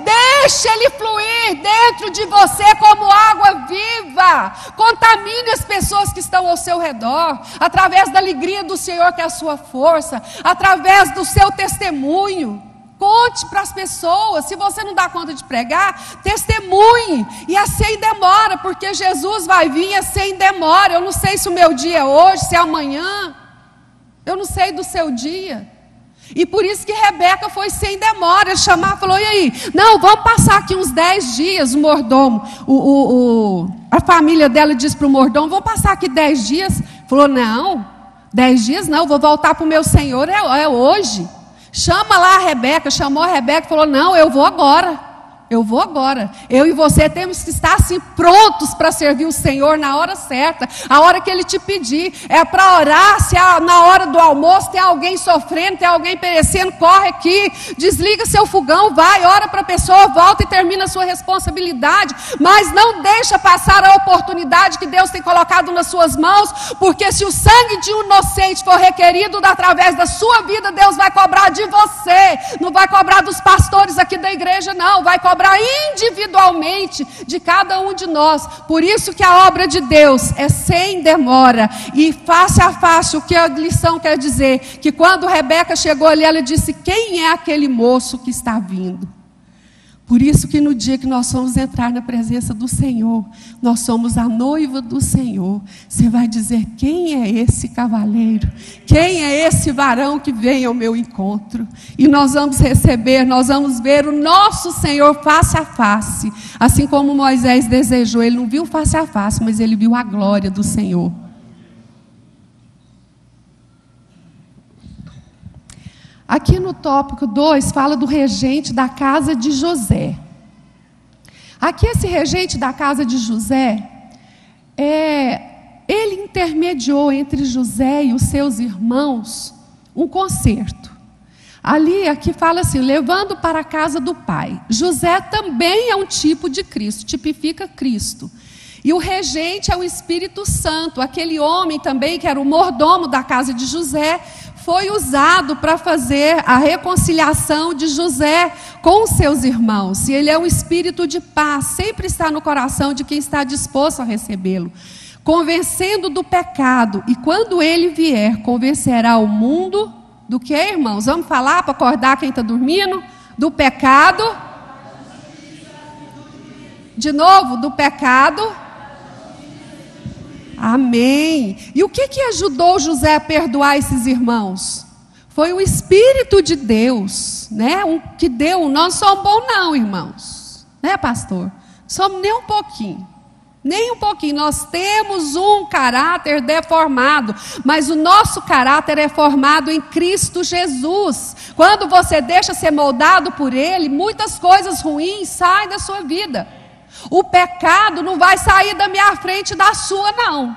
deixa ele fluir dentro de você como água viva, contamine as pessoas que estão ao seu redor, através da alegria do Senhor que é a sua força, através do seu testemunho. Conte para as pessoas. Se você não dá conta de pregar, testemunhe. E é sem demora, porque Jesus vai vir, é sem demora. Eu não sei se o meu dia é hoje, se é amanhã. Eu não sei do seu dia. E por isso que Rebeca foi sem demora. Ele chamou, falou, e aí? Não, vamos passar aqui uns 10 dias. O mordomo, a família dela disse para o mordomo, vamos passar aqui 10 dias. Falou, não, 10 dias não, vou voltar para o meu Senhor, é hoje. Chama lá a Rebeca, chamou a Rebeca e falou, não, eu vou agora. Eu vou agora. Eu e você temos que estar assim prontos para servir o Senhor na hora certa, a hora que Ele te pedir. É para orar, se na hora do almoço tem alguém sofrendo, tem alguém perecendo, corre aqui, desliga seu fogão, vai, ora para a pessoa, volta e termina a sua responsabilidade. Mas não deixa passar a oportunidade que Deus tem colocado nas suas mãos, porque se o sangue de um inocente for requerido através da sua vida, Deus vai cobrar de você. Não vai cobrar dos pastores aqui da igreja, não. Vai cobrar individualmente de cada um de nós. Por isso que a obra de Deus é sem demora e face a face. O que a lição quer dizer? Que quando Rebeca chegou ali, ela disse, quem é aquele moço que está vindo? Por isso que no dia que nós vamos entrar na presença do Senhor, nós somos a noiva do Senhor. Você vai dizer, quem é esse cavaleiro? Quem é esse varão que vem ao meu encontro? E nós vamos receber, nós vamos ver o nosso Senhor face a face. Assim como Moisés desejou, ele não viu face a face, mas ele viu a glória do Senhor. Aqui no tópico 2 fala do regente da casa de José. Aqui esse regente da casa de José, ele intermediou entre José e os seus irmãos um concerto. Aqui fala assim, levando para a casa do pai. José também é um tipo de Cristo, tipifica Cristo. E o regente é o Espírito Santo, aquele homem também que era o mordomo da casa de José, foi usado para fazer a reconciliação de José com os seus irmãos. E ele é um espírito de paz, sempre está no coração de quem está disposto a recebê-lo, convencendo do pecado. E quando ele vier, convencerá o mundo do que, irmãos? Vamos falar para acordar quem está dormindo? Do pecado. De novo, do pecado. Amém. E o que ajudou José a perdoar esses irmãos? Foi o Espírito de Deus, né? Que deu. Nós não somos bons não, irmãos, né, pastor? Somos nem um pouquinho, nem um pouquinho. Nós temos um caráter deformado, mas o nosso caráter é formado em Cristo Jesus. Quando você deixa ser moldado por Ele, muitas coisas ruins saem da sua vida. O pecado não vai sair da minha frente e da sua, não.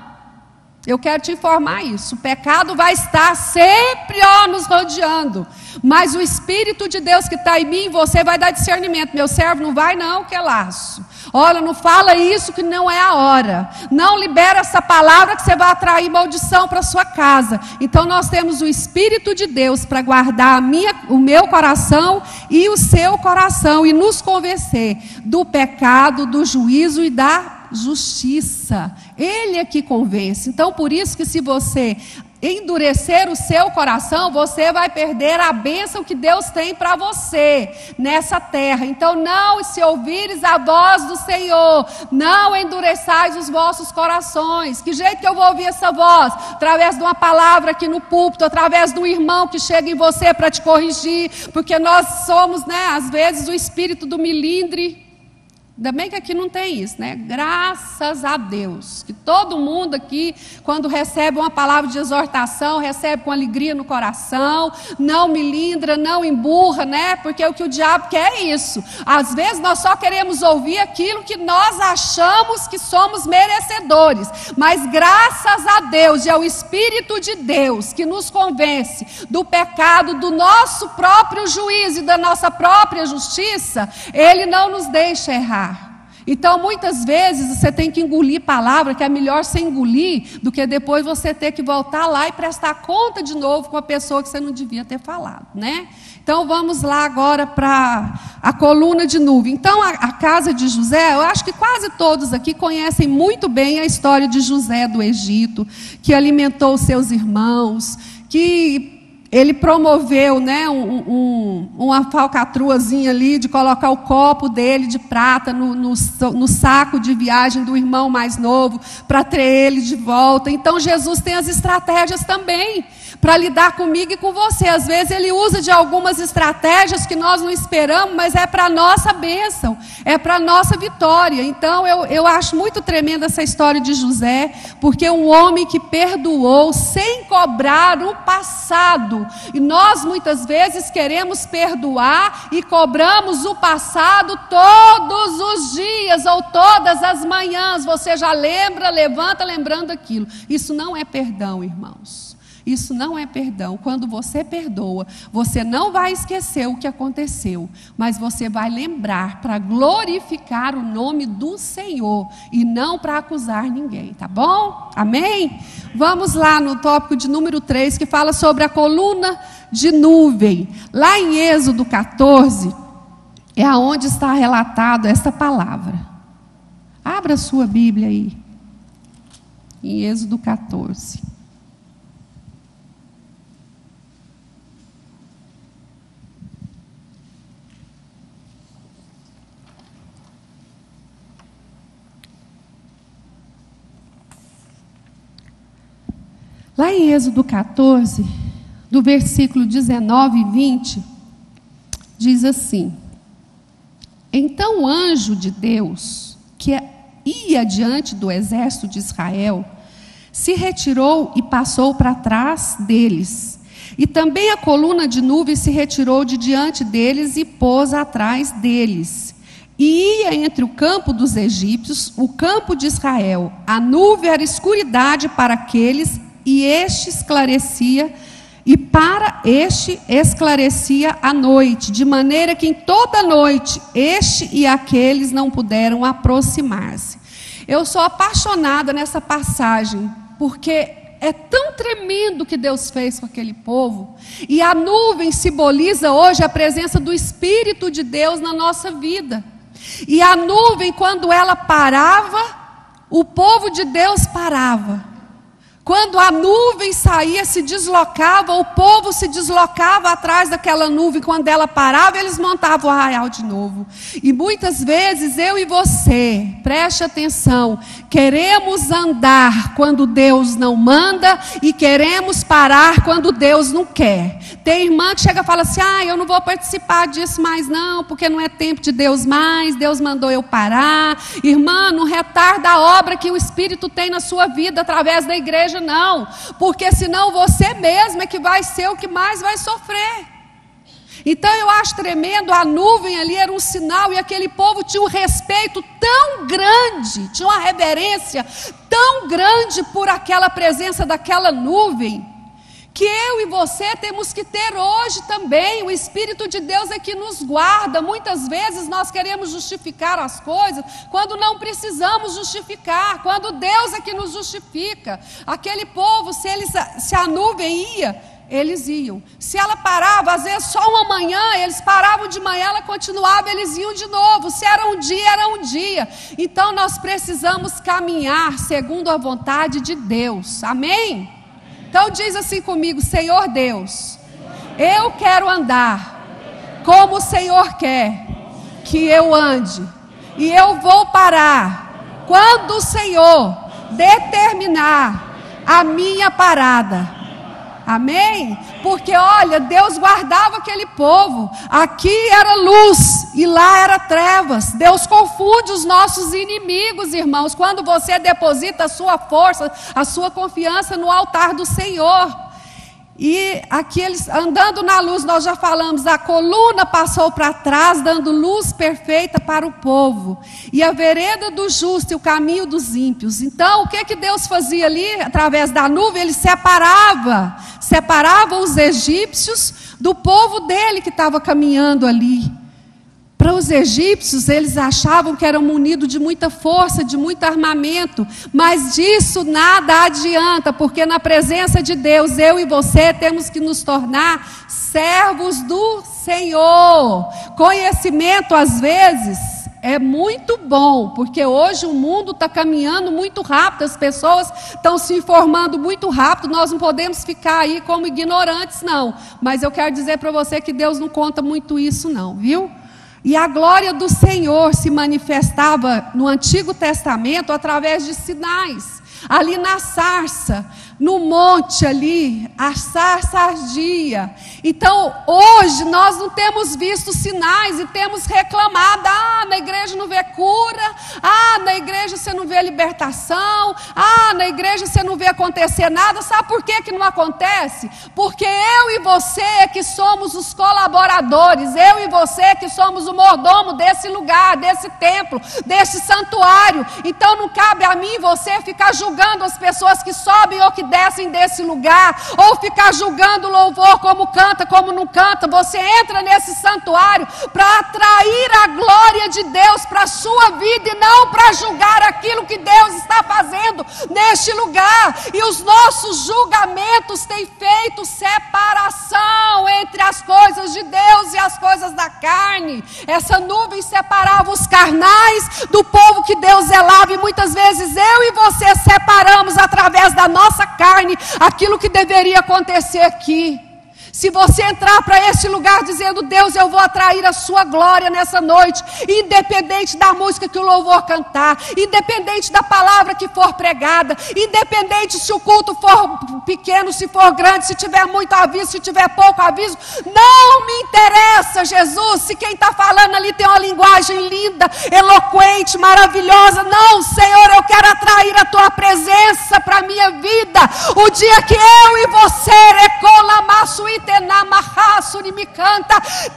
Eu quero te informar isso. O pecado vai estar sempre nos rodeando. Mas o Espírito de Deus que está em mim, você vai dar discernimento. Meu servo não vai não, que é laço. Olha, não fala isso que não é a hora. Não libera essa palavra que você vai atrair maldição para a sua casa. Então nós temos o Espírito de Deus para guardar o meu coração e o seu coração. E nos convencer do pecado, do juízo e da justiça. Ele é que convence. Então por isso que se você endurecer o seu coração, você vai perder a bênção que Deus tem para você nessa terra. Então não, se ouvires a voz do Senhor, não endureçais os vossos corações. Que jeito que eu vou ouvir essa voz? Através de uma palavra aqui no púlpito, através de um irmão que chega em você para te corrigir, porque nós somos, né, às vezes o espírito do milindre. Ainda bem que aqui não tem isso, né? Graças a Deus, que todo mundo aqui, quando recebe uma palavra de exortação, recebe com alegria no coração, não milindra, não emburra, né? Porque o que o diabo quer é isso. Às vezes nós só queremos ouvir aquilo que nós achamos que somos merecedores, mas graças a Deus, e é o Espírito de Deus que nos convence do pecado, do nosso próprio juízo e da nossa própria justiça, Ele não nos deixa errar. Então muitas vezes você tem que engolir palavra, que é melhor você engolir do que depois você ter que voltar lá e prestar conta de novo com a pessoa que você não devia ter falado, né? Então vamos lá agora para a coluna de nuvem. Então a casa de José, eu acho que quase todos aqui conhecem muito bem a história de José do Egito, que alimentou os seus irmãos, que ele promoveu, né, uma falcatruazinha ali de colocar o copo dele de prata no saco de viagem do irmão mais novo para ter ele de volta. Então Jesus tem as estratégias também para lidar comigo e com você. Às vezes Ele usa de algumas estratégias que nós não esperamos, mas é para a nossa bênção, é para a nossa vitória. Então eu acho muito tremenda essa história de José, porque um homem que perdoou sem cobrar o passado. E nós muitas vezes queremos perdoar e cobramos o passado todos os dias ou todas as manhãs. Você já levanta lembrando aquilo. Isso não é perdão, irmãos. Isso não é perdão. Quando você perdoa, você não vai esquecer o que aconteceu, mas você vai lembrar para glorificar o nome do Senhor e não para acusar ninguém, tá bom? Amém? Vamos lá no tópico de número 3, que fala sobre a coluna de nuvem. Lá em Êxodo 14, é aonde está relatado esta palavra. Abra a sua Bíblia aí, em Êxodo 14. Lá em Êxodo 14, do versículo 19 e 20, diz assim: Então o anjo de Deus, que ia diante do exército de Israel, se retirou e passou para trás deles. E também a coluna de nuvem se retirou de diante deles e pôs atrás deles. E ia entre o campo dos egípcios, o campo de Israel. A nuvem era escuridade para aqueles, e este esclarecia, e para este esclarecia a noite, de maneira que em toda noite este e aqueles não puderam aproximar-se. Eu sou apaixonada nessa passagem, porque é tão tremendo o que Deus fez com aquele povo, e a nuvem simboliza hoje a presença do Espírito de Deus na nossa vida. E a nuvem, quando ela parava, o povo de Deus parava. Quando a nuvem saía, se deslocava, o povo se deslocava atrás daquela nuvem. Quando ela parava, eles montavam o arraial de novo. E muitas vezes eu e você, preste atenção, queremos andar quando Deus não manda e queremos parar quando Deus não quer. Tem irmã que chega e fala assim: eu não vou participar disso mais não, porque não é tempo de Deus mais, Deus mandou eu parar. Irmã, não retarda a obra que o Espírito tem na sua vida através da igreja, não, porque senão você mesmo é que vai ser o que mais vai sofrer. Então eu acho tremendo, a nuvem ali era um sinal, e aquele povo tinha um respeito tão grande, tinha uma reverência tão grande por aquela presença daquela nuvem, que eu e você temos que ter hoje também. O Espírito de Deus é que nos guarda. Muitas vezes nós queremos justificar as coisas quando não precisamos justificar, quando Deus é que nos justifica. Aquele povo, se a nuvem ia, eles iam. Se ela parava, às vezes só uma manhã, eles paravam de manhã, ela continuava, eles iam de novo. Se era um dia, era um dia. Então nós precisamos caminhar segundo a vontade de Deus. Amém? Então diz assim comigo: Senhor Deus, eu quero andar como o Senhor quer que eu ande, e eu vou parar quando o Senhor determinar a minha parada. Amém? Porque olha, Deus guardava aquele povo. Aqui era luz e lá era trevas. Deus confunde os nossos inimigos, irmãos, quando você deposita a sua força, a sua confiança no altar do Senhor. E aqui eles andando na luz, nós já falamos, a coluna passou para trás, dando luz perfeita para o povo, e a vereda do justo e o caminho dos ímpios. Então o que Deus fazia ali, através da nuvem? Ele separava os egípcios do povo dele que estava caminhando ali. Para os egípcios, eles achavam que eram munidos de muita força, de muito armamento, mas disso nada adianta, porque na presença de Deus, eu e você temos que nos tornar servos do Senhor. Conhecimento, às vezes, é muito bom, porque hoje o mundo está caminhando muito rápido, as pessoas estão se informando muito rápido, nós não podemos ficar aí como ignorantes, não. Mas eu quero dizer para você que Deus não conta muito isso, não, viu? E a glória do Senhor se manifestava no Antigo Testamento através de sinais. Ali na sarça, no monte ali, a sarça ardia. Então, hoje nós não temos visto sinais e temos reclamado: na igreja não vê cura, na igreja você não vê libertação, na igreja você não vê acontecer nada. Sabe por que não acontece? Porque eu e você que somos os colaboradores, eu e você que somos o mordomo desse lugar, desse templo, desse santuário. Então não cabe a mim e você ficar julgando as pessoas que sobem ou que descem desse lugar, ou ficar julgando o louvor, como canta, como não canta. Você entra nesse santuário para atrair a glória de Deus para a sua vida e não para julgar aquilo que Deus está fazendo neste lugar. E os nossos julgamentos têm feito separação entre as coisas de Deus e as coisas da carne. Essa nuvem separava os carnais do povo que Deus zelava, e muitas vezes eu e você separamos através da nossa carne aquilo que deveria acontecer aqui. Se você entrar para esse lugar dizendo: Deus, eu vou atrair a sua glória nessa noite, independente da música que o louvor cantar, independente da palavra que for pregada, independente se o culto for pequeno, se for grande, se tiver muito aviso, se tiver pouco aviso, não me interessa, Jesus, se quem está falando ali tem uma linguagem linda, eloquente, maravilhosa. Não, Senhor, eu quero atrair a tua presença para a minha vida. O dia que eu e você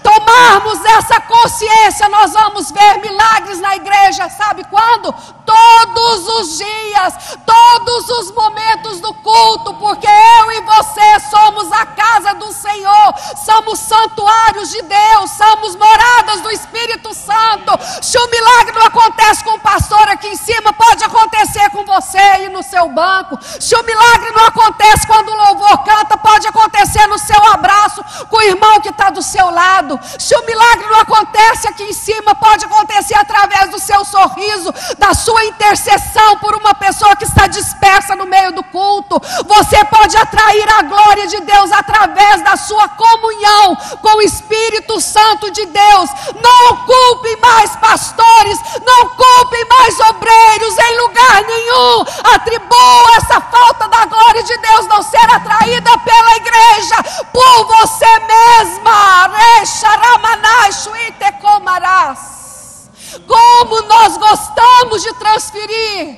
tomarmos essa consciência, nós vamos ver milagres na igreja. Sabe quando? Todos os dias, todos os momentos do culto, porque eu e você somos a casa do Senhor, somos santuários de Deus, somos moradas do Espírito Santo. Se o milagre não acontece com o pastor aqui em cima, pode acontecer com você aí no seu banco. Se o milagre não acontece quando o louvor canta, pode acontecer no seu abraço com o irmão que está do seu lado. Se o milagre não acontece aqui em cima, pode acontecer através do seu sorriso, da sua intercessão por uma pessoa que está dispersa no meio do culto. Você pode atrair a glória de Deus através da sua comunhão com o Espírito Santo de Deus. Não culpe mais pastores, não culpe mais obreiros em lugar nenhum. Atribua essa falta da glória de Deus não ser atraída pela igreja por você mesma. Como nós gostamos de transferir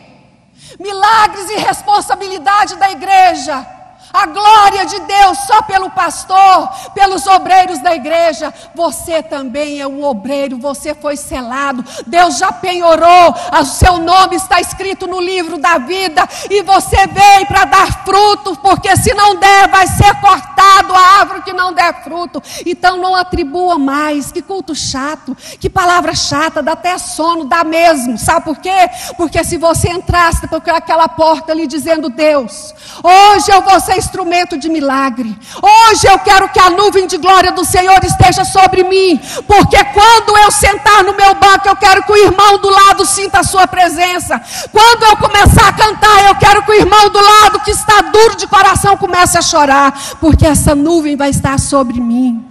milagres e responsabilidade da igreja, a glória de Deus só pelo pastor, pelos obreiros da igreja. Você também é um obreiro, você foi selado, Deus já penhorou, o seu nome está escrito no livro da vida, e você veio para dar fruto, porque se não der, vai ser cortado a árvore que não der fruto. Então não atribua mais. Que culto chato, que palavra chata, dá até sono, dá mesmo. Sabe por quê? Porque se você entrasse por aquela porta ali dizendo: Deus, hoje eu vou ser instrumento de milagre, hoje eu quero que a nuvem de glória do Senhor esteja sobre mim, porque quando eu sentar no meu banco, eu quero que o irmão do lado sinta a sua presença. Quando eu começar a cantar, eu quero que o irmão do lado que está duro de coração comece a chorar, porque essa nuvem vai estar sobre mim.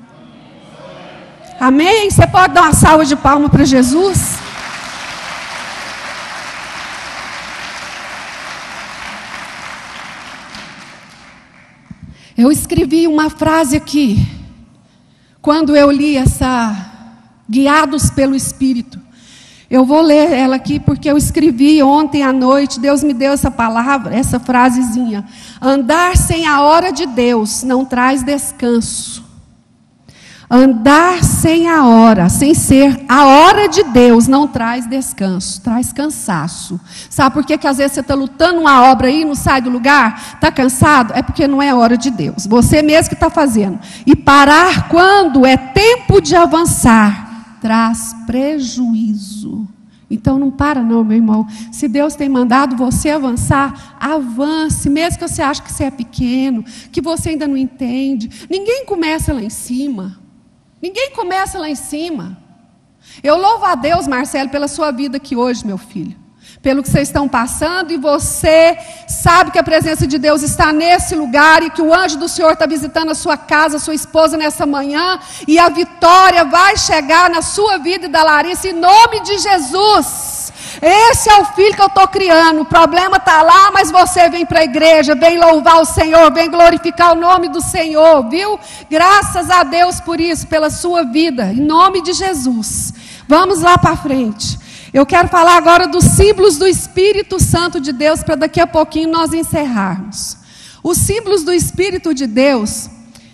Amém? Você pode dar uma salva de palmas para Jesus? Eu escrevi uma frase aqui, quando eu li essa, guiados pelo Espírito. Eu vou ler ela aqui porque eu escrevi ontem à noite, Deus me deu essa palavra, essa frasezinha: andar sem a hora de Deus não traz descanso. Andar sem a hora, sem ser a hora de Deus, não traz descanso, traz cansaço. Sabe por que às vezes você está lutando uma obra aí e não sai do lugar? Está cansado? É porque não é a hora de Deus. Você mesmo que está fazendo. E parar quando é tempo de avançar, traz prejuízo. Então não para não, meu irmão. Se Deus tem mandado você avançar, avance. Mesmo que você ache que você é pequeno, que você ainda não entende. Ninguém começa lá em cima. Ninguém começa lá em cima. Eu louvo a Deus, Marcelo, pela sua vida aqui hoje, meu filho. Pelo que vocês estão passando, e você sabe que a presença de Deus está nesse lugar, e que o anjo do Senhor está visitando a sua casa, a sua esposa nessa manhã, e a vitória vai chegar na sua vida e da Larissa, em nome de Jesus. Esse é o filho que eu estou criando. O problema está lá, mas você vem para a igreja, vem louvar o Senhor, vem glorificar o nome do Senhor, viu? Graças a Deus por isso, pela sua vida, em nome de Jesus. Vamos lá para frente. Eu quero falar agora dos símbolos do Espírito Santo de Deus, para daqui a pouquinho nós encerrarmos. Os símbolos do Espírito de Deus,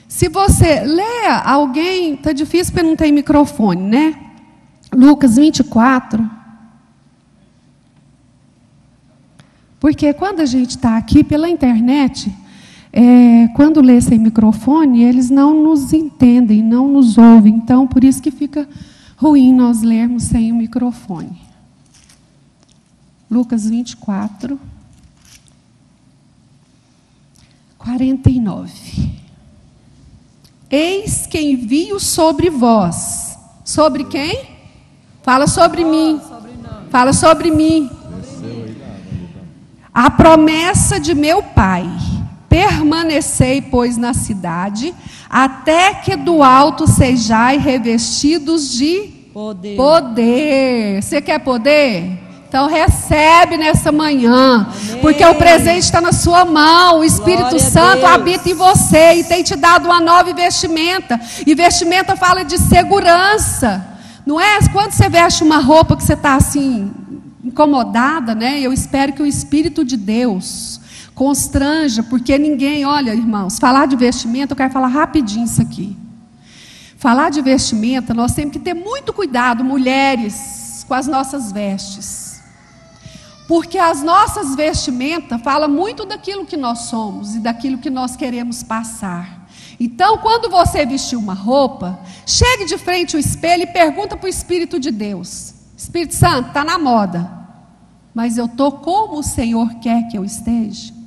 se você leia alguém, está difícil porque não tem microfone, né? Lucas 24. Porque quando a gente está aqui pela internet, quando lê sem microfone, eles não nos entendem, não nos ouvem. Então, por isso que fica ruim nós lermos sem o microfone. Lucas 24, 49. Eis que envio sobre vós. Sobre quem? Fala sobre mim. Fala sobre mim. A promessa de meu Pai. Permanecei, pois, na cidade, até que do alto sejai revestidos de poder. Você quer poder? Então recebe nessa manhã. Amém. Porque o presente está na sua mão. O Espírito Santo habita em você e tem te dado uma nova vestimenta. E vestimenta fala de segurança. Não é? Quando você veste uma roupa que você está assim, incomodada, né? Eu espero que o Espírito de Deus constranja, porque ninguém, olha, irmãos, falar de vestimenta, eu quero falar rapidinho isso aqui. Falar de vestimenta, nós temos que ter muito cuidado, mulheres, com as nossas vestes. Porque as nossas vestimentas falam muito daquilo que nós somos e daquilo que nós queremos passar. Então, quando você vestir uma roupa, chegue de frente ao espelho e pergunta para o Espírito de Deus. Espírito Santo, está na moda, mas eu estou como o Senhor quer que eu esteja?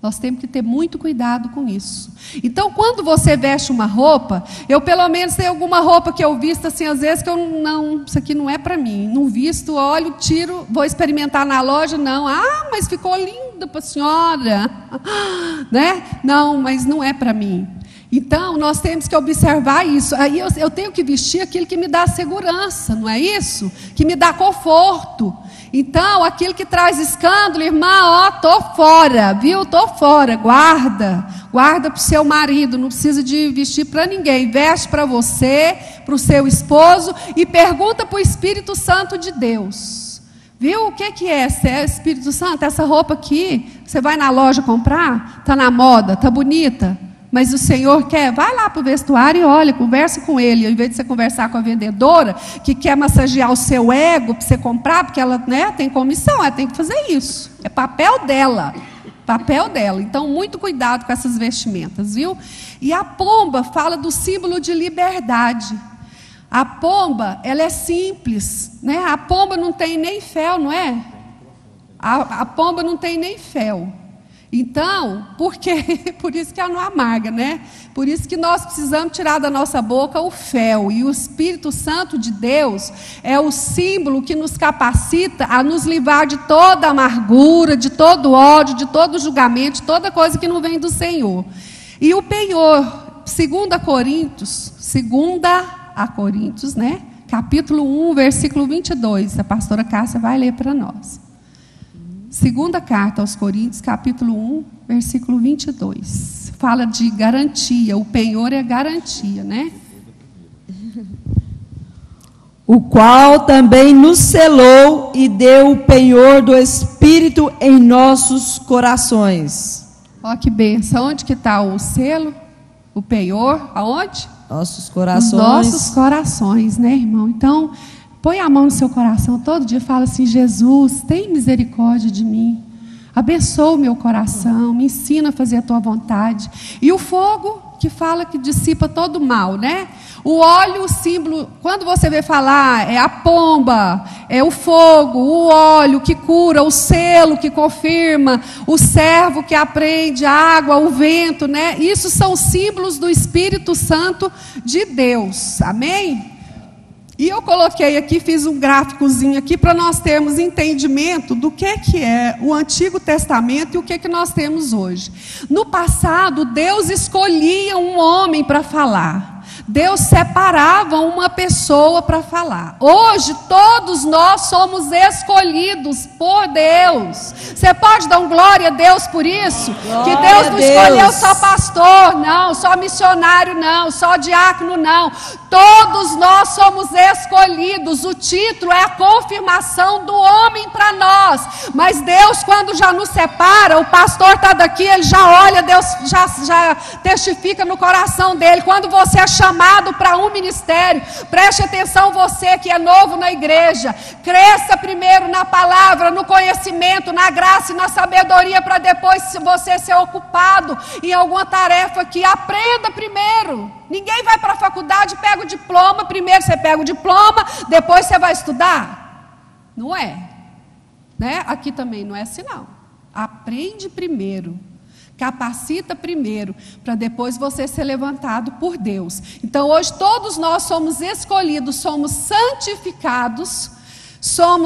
Nós temos que ter muito cuidado com isso. Então, quando você veste uma roupa, eu pelo menos tenho alguma roupa que eu visto assim, às vezes que eu não, isso aqui não é para mim. Não visto, olho, tiro, vou experimentar na loja, não. Ah, mas ficou linda para a senhora. Né? Não, mas não é para mim. Então, nós temos que observar isso. Aí eu tenho que vestir aquilo que me dá segurança, não é isso? Que me dá conforto. Então, aquilo que traz escândalo, irmã, tô fora, viu? Tô fora, guarda para o seu marido, não precisa de vestir para ninguém, veste para você, para o seu esposo, e pergunta para o Espírito Santo de Deus, viu? O que é? Se é Espírito Santo, essa roupa aqui, você vai na loja comprar, está na moda, está bonita, mas o Senhor quer, vai lá para o vestuário e olha, conversa com ele, ao invés de você conversar com a vendedora, que quer massagear o seu ego para você comprar, porque ela, né, tem comissão, ela tem que fazer isso, é papel dela, então muito cuidado com essas vestimentas, viu? E a pomba fala do símbolo de liberdade. A pomba, ela é simples, né? A pomba não tem nem fel, não é? A pomba não tem nem fel. Então, por isso que ela não amarga, né? Por isso que nós precisamos tirar da nossa boca o fel. E o Espírito Santo de Deus é o símbolo que nos capacita a nos livrar de toda amargura, de todo ódio, de todo julgamento, de toda coisa que não vem do Senhor. E o penhor, 2 Coríntios, né? Capítulo 1, versículo 22. A pastora Cássia vai ler para nós. Segunda carta aos Coríntios, capítulo 1, versículo 22. Fala de garantia, o penhor é garantia, né? O qual também nos selou e deu o penhor do Espírito em nossos corações. Olha que bênção, onde que está o selo? O penhor, aonde? Nossos corações. Os nossos corações, né, irmão? Então, põe a mão no seu coração, todo dia fala assim, Jesus, tem misericórdia de mim, abençoa o meu coração, me ensina a fazer a tua vontade. E o fogo, que fala que dissipa todo o mal, né? O óleo, o símbolo, quando você vê falar, é a pomba, é o fogo, o óleo que cura, o selo que confirma, o servo que aprende, a água, o vento, né? Isso são símbolos do Espírito Santo de Deus, amém? E eu coloquei aqui, fiz um gráficozinho aqui para nós termos entendimento do que é o Antigo Testamento e o que nós temos hoje. No passado, Deus escolhia um homem para falar. Deus separava uma pessoa para falar. Hoje todos nós somos escolhidos por Deus. Você pode dar um glória a Deus por isso? Glória que Deus não escolheu Deus. só pastor, não, só missionário, não, só diácono, não. Todos nós somos escolhidos. O título é a confirmação do homem para nós. Mas Deus, quando já nos separa, o pastor está daqui, ele já olha, Deus já testifica no coração dele. Quando você é chamado para um ministério, preste atenção, você que é novo na igreja, cresça primeiro na palavra, no conhecimento, na graça e na sabedoria, para depois, se você ser ocupado em alguma tarefa aqui, aprenda primeiro. Ninguém vai para a faculdade e pega o diploma. Primeiro você pega o diploma, depois você vai estudar. Não é, né? Aqui também não é assim não. Aprende primeiro, capacita primeiro, para depois você ser levantado por Deus. Então hoje todos nós somos escolhidos, somos santificados,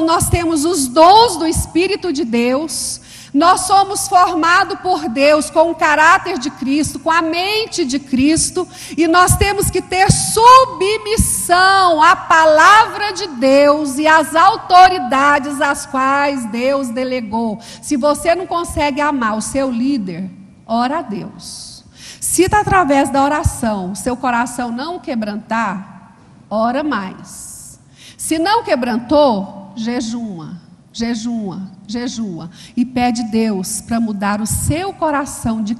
nós temos os dons do Espírito de Deus. Nós somos formados por Deus com o caráter de Cristo, com a mente de Cristo, e nós temos que ter submissão à palavra de Deus e às autoridades às quais Deus delegou. Se você não consegue amar o seu líder, ora a Deus. Se através da oração seu coração não quebrantar, ora mais. Se não quebrantou, jejua e pede Deus para mudar o seu coração de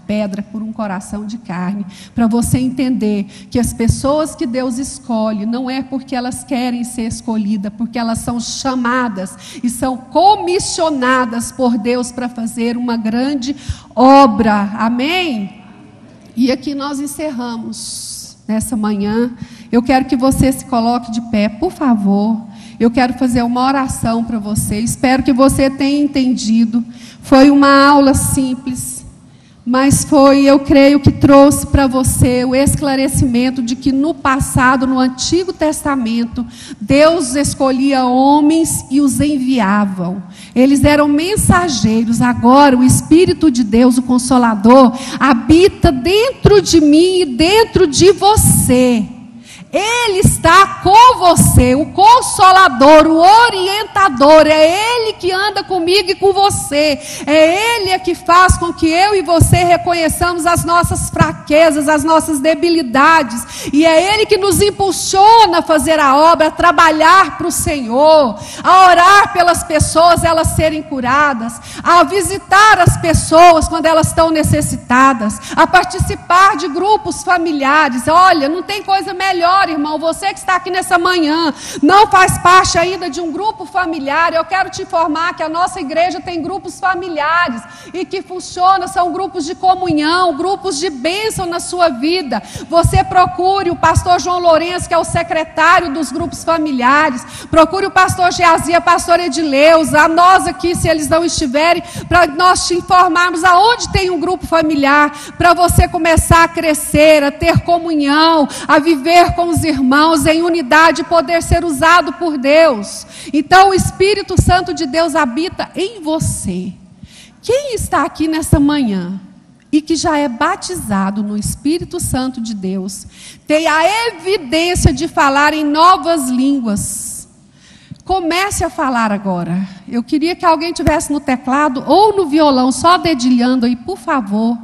pedra por um coração de carne, para você entender que as pessoas que Deus escolhe não é porque elas querem ser escolhidas, porque elas são chamadas e são comissionadas por Deus para fazer uma grande obra, amém? E aqui nós encerramos nessa manhã. Eu quero que você se coloque de pé, por favor. Eu quero fazer uma oração para você. Espero que você tenha entendido. Foi uma aula simples, mas eu creio que trouxe para você o esclarecimento de que no passado, no Antigo Testamento, Deus escolhia homens e os enviavam. Eles eram mensageiros. Agora o Espírito de Deus, o Consolador, habita dentro de mim e dentro de você. Ele está com você, o Consolador, o orientador, é Ele que anda comigo e com você, é Ele que faz com que eu e você reconheçamos as nossas fraquezas, as nossas debilidades, e é Ele que nos impulsiona a fazer a obra, a trabalhar para o Senhor, a orar pelas pessoas, elas serem curadas, a visitar as pessoas quando elas estão necessitadas, a participar de grupos familiares. Olha, não tem coisa melhor, irmão, você que está aqui nessa manhã, não faz parte ainda de um grupo familiar, eu quero te informar que a nossa igreja tem grupos familiares, e que funciona, são grupos de comunhão, grupos de bênção na sua vida. Você procure o pastor João Lourenço, que é o secretário dos grupos familiares, procure o pastor Geazia, pastor Edileuza, a nós aqui, se eles não estiverem, para nós te informarmos aonde tem um grupo familiar, para você começar a crescer, a ter comunhão, a viver com os irmãos em unidade, poder ser usado por Deus. Então o Espírito Santo de Deus habita em você. Quem está aqui nessa manhã e que já é batizado no Espírito Santo de Deus, tem a evidência de falar em novas línguas, comece a falar agora. Eu queria que alguém tivesse no teclado ou no violão, só dedilhando aí, por favor.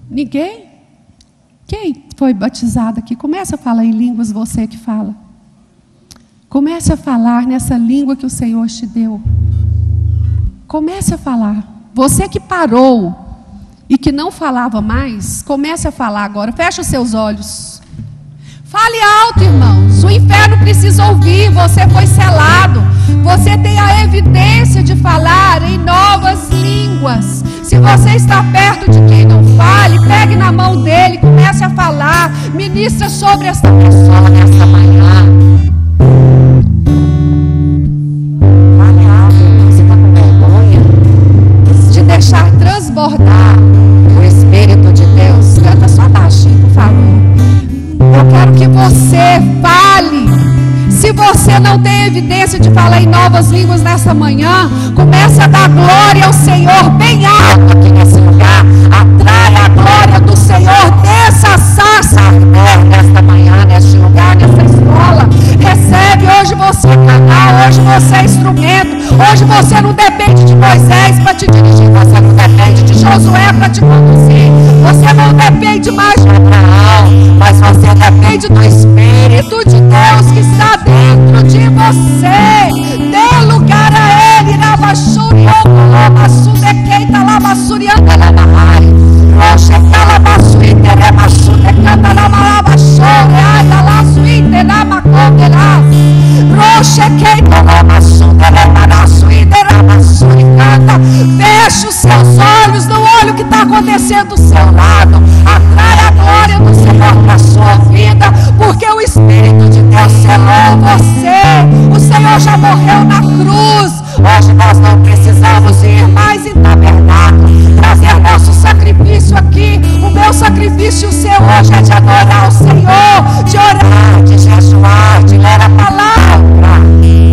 Ninguém? Quem foi batizado aqui? Comece a falar em línguas, você que fala. Comece a falar nessa língua que o Senhor te deu. Comece a falar. Você que parou e que não falava mais, comece a falar agora. Feche os seus olhos. Fale alto, irmãos. O inferno precisa ouvir. Você foi selado. Você tem a evidência de falar em novas línguas. Se você está perto de quem não fale, pegue na mão dele, comece a falar. Ministra sobre essa pessoa nessa manhã. Fale alto, irmão. Você está com vergonha de deixar transbordar o Espírito de Deus. Canta só baixinho, por favor. Eu quero que você fale. Se você não tem evidência de falar em novas línguas nessa manhã, comece a dar glória ao Senhor bem alto aqui nesse lugar. Atraia a glória Josué para te conduzir. Você não depende mais de Abraão, mas você depende do Espírito de Deus que está dentro de você. Dê lugar a Ele. Feche os seus olhos, não olhe o que está acontecendo do seu lado. Atrai a glória do Senhor para a sua vida, porque o Espírito de Deus selou você. O Senhor já morreu na cruz. Hoje nós não precisamos ir mais em tabernáculo, trazer nosso sacrifício aqui. O meu sacrifício e o seu hoje é de adorar o Senhor, de orar, de jejuar, de ler a palavra.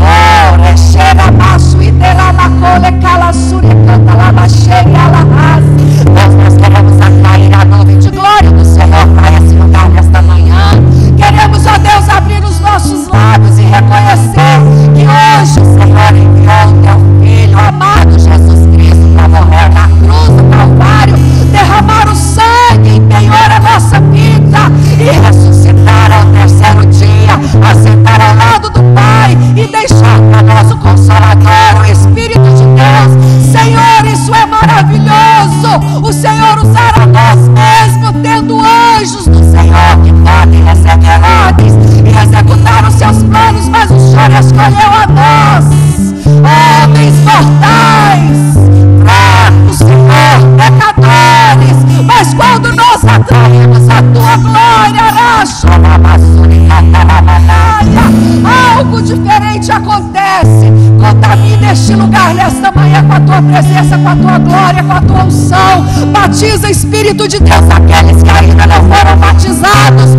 Oh, recheira maço e derramacole calassure canta lava cheia alahaz. Nós queremos atrair a nuvem de glória do Senhor para esse lugar nesta manhã. Queremos, ó Deus, abrir os nossos lábios e reconhecer que hoje o Senhor enviou o teu Filho amado Jesus Cristo para morrer na cruz do Calvário, derramar o sangue em penhor a nossa vida e ressuscitar ao terceiro dia, assentar ao lado do Pai e deixar para nós o Consolador, o Espírito de Deus. Senhor, isso é maravilhoso. O Senhor usará nós mesmos, tendo anjos do Senhor que podem receber ordens e executar os seus planos, mas o Senhor escolheu a nós, homens mortais, fracos, Senhor, pecadores, mas quando nós atraímos a tua glória, algo diferente acontece. Contamina este lugar nesta manhã com a tua presença, com a tua glória, com a tua unção. Batiza, Espírito de Deus, aqueles que ainda não foram batizados.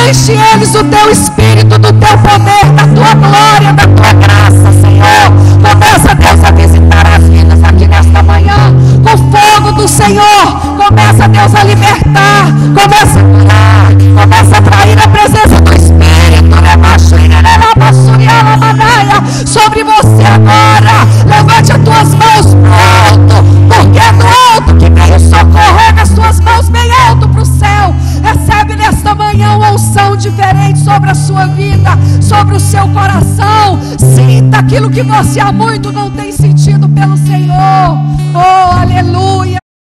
Enche eles do teu Espírito, do teu poder, da tua glória, da tua graça, Senhor. Começa, Deus, a visitar as vidas aqui nesta manhã com o fogo do Senhor. Começa, Deus, a libertar. Começa a curar. Começa a atrair a presença do Espírito. Sobre você agora. Levante as tuas mãos pro alto, porque é do alto que veio socorrer. As tuas mãos bem alto para o céu. Recebe nesta manhã uma unção diferente sobre a sua vida, sobre o seu coração. Sinta aquilo que você há muito não tem sentido pelo Senhor. Oh, aleluia.